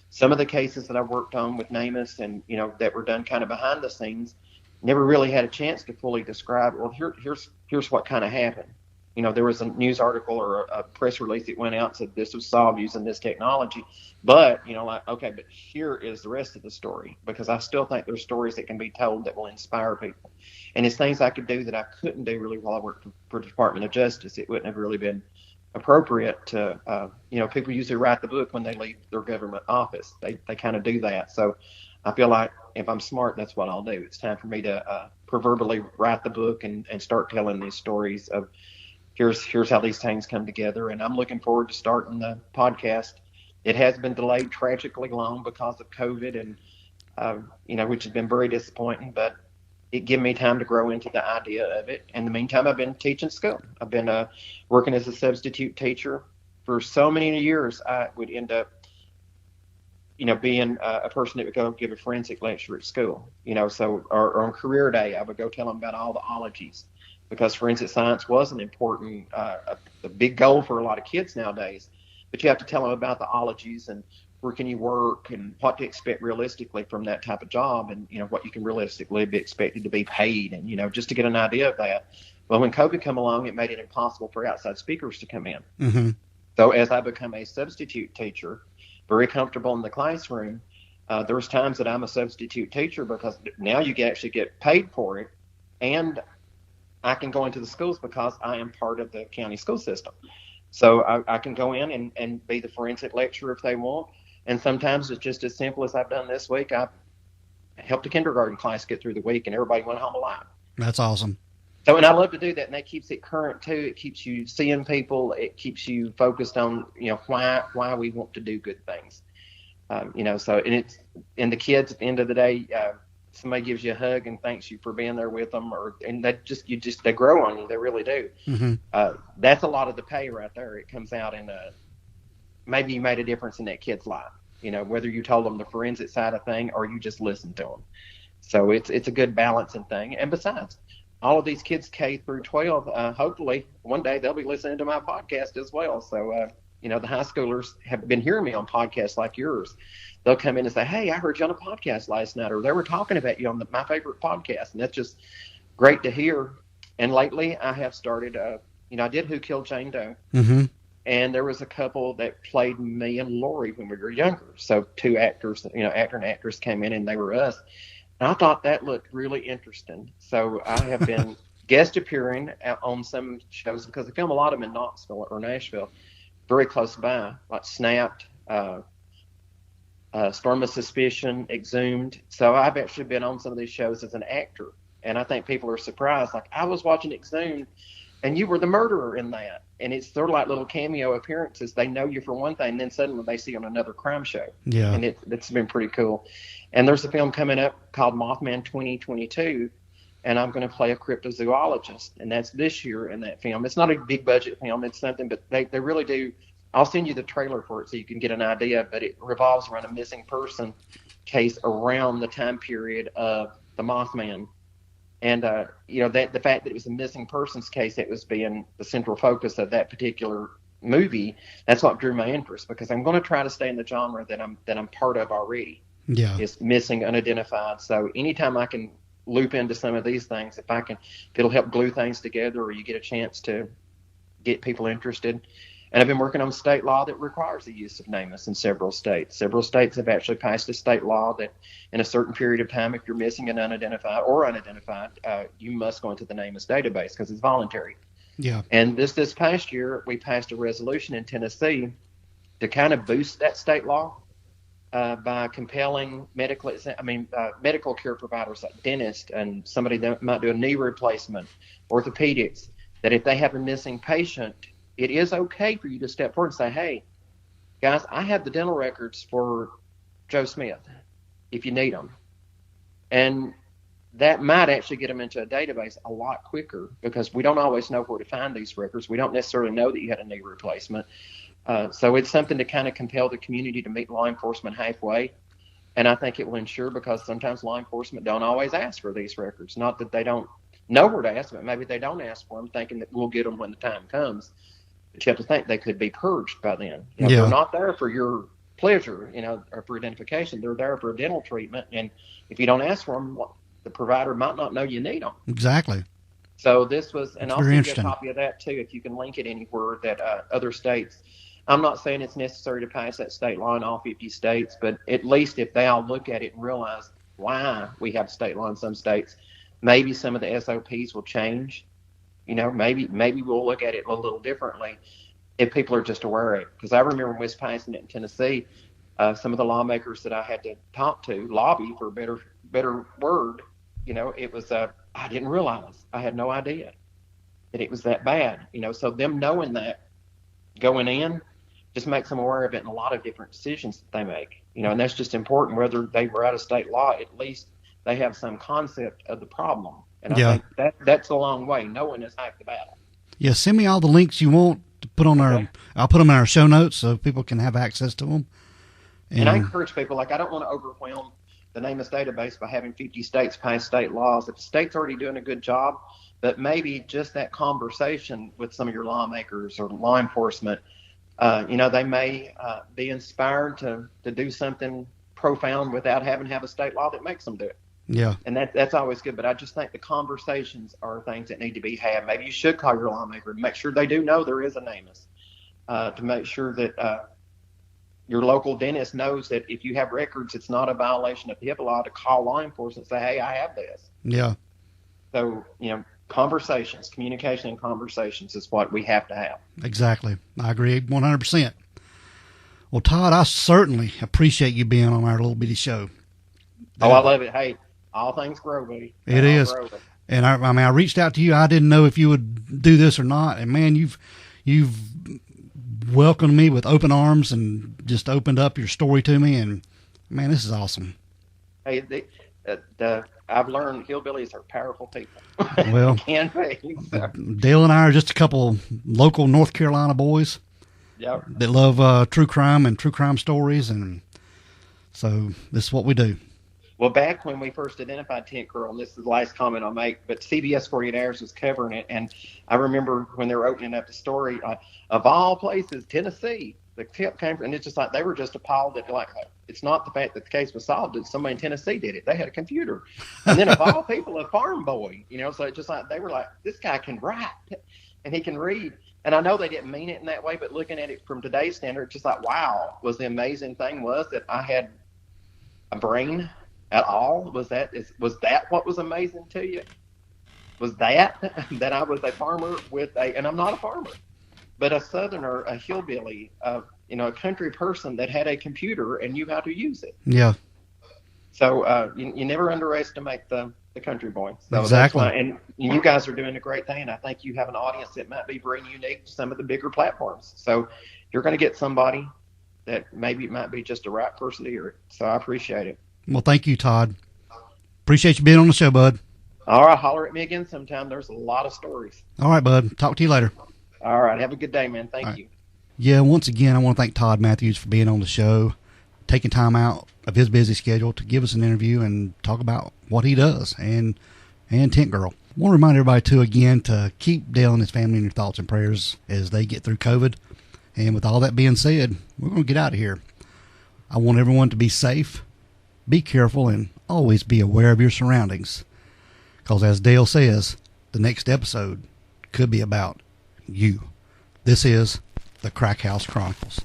Some of the cases that I've worked on with NamUs and, that were done kind of behind the scenes, never really had a chance to fully describe. Well, here's what kind of happened. There was a news article or a press release that went out and said this was solved using this technology. But, okay, but here is the rest of the story, because I still think there's stories that can be told that will inspire people. And it's things I could do that I couldn't do really while I worked for the Department of Justice. It wouldn't have really been appropriate to, people usually write the book when they leave their government office. They kind of do that. So I feel like if I'm smart, that's what I'll do. It's time for me to proverbially write the book and start telling these stories of, here's how these things come together. And I'm looking forward to starting the podcast. It has been delayed tragically long because of COVID, and which has been very disappointing, but it gave me time to grow into the idea of it. In the meantime, I've been teaching school. I've been working as a substitute teacher for so many years. I would end up being a person that would go give a forensic lecture at school, or on career day, I would go tell them about all the ologies, because forensic science was an important, a big goal for a lot of kids nowadays. But you have to tell them about the ologies and where can you work and what to expect realistically from that type of job, and what you can realistically be expected to be paid, and just to get an idea of that. Well, when COVID came along, it made it impossible for outside speakers to come in.
Mm-hmm.
So as I become a substitute teacher, very comfortable in the classroom. There's times that I'm a substitute teacher because now you can actually get paid for it, and I can go into the schools because I am part of the county school system. So I can go in and be the forensic lecturer if they want. And sometimes it's just as simple as I've done this week. I helped a kindergarten class get through the week, and everybody went home alive.
That's awesome.
So, and I love to do that, and that keeps it current too. It keeps you seeing people. It keeps you focused on, why we want to do good things. So, and the kids at the end of the day, somebody gives you a hug and thanks you for being there with them, and they grow on you. They really do.
Mm-hmm.
That's a lot of the pay right there. It comes out in maybe you made a difference in that kid's life. Whether you told them the forensic side of thing or you just listened to them. So it's a good balancing thing. And besides, all of these kids K through 12, hopefully one day they'll be listening to my podcast as well. So, the high schoolers have been hearing me on podcasts like yours. They'll come in and say, hey, I heard you on a podcast last night, or they were talking about you on my favorite podcast. And that's just great to hear. And lately I have started, I did Who Killed Jane Doe.
Mm-hmm.
And there was a couple that played me and Lori when we were younger. So two actors, actor and actress came in and they were us. And I thought that looked really interesting. So I have been guest appearing on some shows because they film a lot of them in Knoxville or Nashville, very close by, like Snapped, Storm of Suspicion, Exhumed. So I've actually been on some of these shows as an actor. And I think people are surprised. Like, I was watching Exhumed, and you were the murderer in that. And it's sort of like little cameo appearances. They know you for one thing, and then suddenly they see you on another crime show.
Yeah.
And it's been pretty cool. And there's a film coming up called Mothman 2022, and I'm going to play a cryptozoologist. And that's this year in that film. It's not a big budget film. It's something, but they really do. I'll send you the trailer for it so you can get an idea. But it revolves around a missing person case around the time period of the Mothman. And, the fact that it was a missing persons case that was being the central focus of that particular movie, that's what drew my interest, because I'm going to try to stay in the genre that I'm part of already.
Yeah.
It's missing, unidentified. So anytime I can loop into some of these things, if it'll help glue things together, or you get a chance to get people interested. And I've been working on state law that requires the use of NamUs in several states. Several states have actually passed a state law that in a certain period of time, if you're missing an unidentified, you must go into the NamUs database because it's voluntary.
Yeah.
And this past year, we passed a resolution in Tennessee to kind of boost that state law by compelling medical care providers like dentists and somebody that might do a knee replacement, orthopedics, that if they have a missing patient, it is okay for you to step forward and say, hey, guys, I have the dental records for Joe Smith if you need them. And that might actually get them into a database a lot quicker, because we don't always know where to find these records. We don't necessarily know that you had a knee replacement. So it's something to kind of compel the community to meet law enforcement halfway. And I think it will ensure, because sometimes law enforcement don't always ask for these records. Not that they don't know where to ask them, but maybe they don't ask for them thinking that we'll get them when the time comes. But you have to think they could be purged by then. They're not there for your pleasure, or for identification. They're there for a dental treatment. And if you don't ask for them, the provider might not know you need them.
Exactly.
So this was, and I'll send you a
interesting.
copy of that too, if you can link it anywhere that other states. I'm not saying it's necessary to pass that state law in all 50 states, but at least if they all look at it and realize why we have state law in some states, maybe some of the SOPs will change. Maybe we'll look at it a little differently if people are just aware of it. Because I remember when we was passing it in Tennessee, some of the lawmakers that I had to talk to, lobby for a better word, it was, I didn't realize, I had no idea that it was that bad. So them knowing that going in just makes them aware of it in a lot of different decisions that they make. And that's just important. Whether they were out of state law, at least they have some concept of the problem. And I think that's a long way. Knowing is half the battle.
Yeah, send me all the links you want to put on I'll put them in our show notes so people can have access to them.
And I encourage people, I don't want to overwhelm the NamUs database by having 50 states pass state laws. If the state's already doing a good job, but maybe just that conversation with some of your lawmakers or law enforcement, they may be inspired to do something profound without having to have a state law that makes them do it.
Yeah.
And that's always good. But I just think the conversations are things that need to be had. Maybe you should call your lawmaker and make sure they do know there is a NamUs, to make sure that your local dentist knows that if you have records, it's not a violation of HIPAA law to call law enforcement and say, hey, I have this.
Yeah.
So, conversations, communication and conversations is what we have to have.
Exactly. I agree 100%. Well, Todd, I certainly appreciate you being on our little bitty show.
I love it. Hey, all things grow, buddy.
It is.
Grow.
And I reached out to you. I didn't know if you would do this or not. And man, you've welcomed me with open arms and just opened up your story to me. And man, this is awesome.
Hey, I've learned hillbillies are powerful people.
Well,
can be. So.
Dale and I are just a couple local North Carolina boys.
Yep.
That love true crime and true crime stories, and so this is what we do.
Well, back when we first identified Tent Girl, and this is the last comment I'll make, but CBS 48 Hours was covering it, and I remember when they were opening up the story, of all places, Tennessee, the tip came from, and it's just like they were just appalled that, like, it's not the fact that the case was solved, it's somebody in Tennessee did it. They had a computer. And then of all people, a farm boy, so it's just like they were like, this guy can write, and he can read. And I know they didn't mean it in that way, but looking at it from today's standard, just like, wow, was the amazing thing was that I had a brain at all? Was that what was amazing to you? Was that I was a farmer and I'm not a farmer, but a Southerner, a hillbilly, a country person that had a computer and knew how to use it.
Yeah.
So you never underestimate the country boy. So
exactly.
That's why, and you guys are doing a great thing. And I think you have an audience that might be very unique to some of the bigger platforms. So you're going to get somebody that maybe it might be just the right person to hear it. So I appreciate it.
Well, thank you, Todd. Appreciate you being on the show, bud.
All right. Holler at me again sometime. There's a lot of stories.
All right, bud. Talk to you later.
All right. Have a good day, man. Thank you.
Yeah, once again, I want to thank Todd Matthews for being on the show, taking time out of his busy schedule to give us an interview and talk about what he does and Tent Girl. I want to remind everybody, too, again, to keep Dale and his family in your thoughts and prayers as they get through COVID. And with all that being said, we're going to get out of here. I want everyone to be safe, be careful, and always be aware of your surroundings. Because as Dale says, the next episode could be about you. This is the Crack House Chronicles.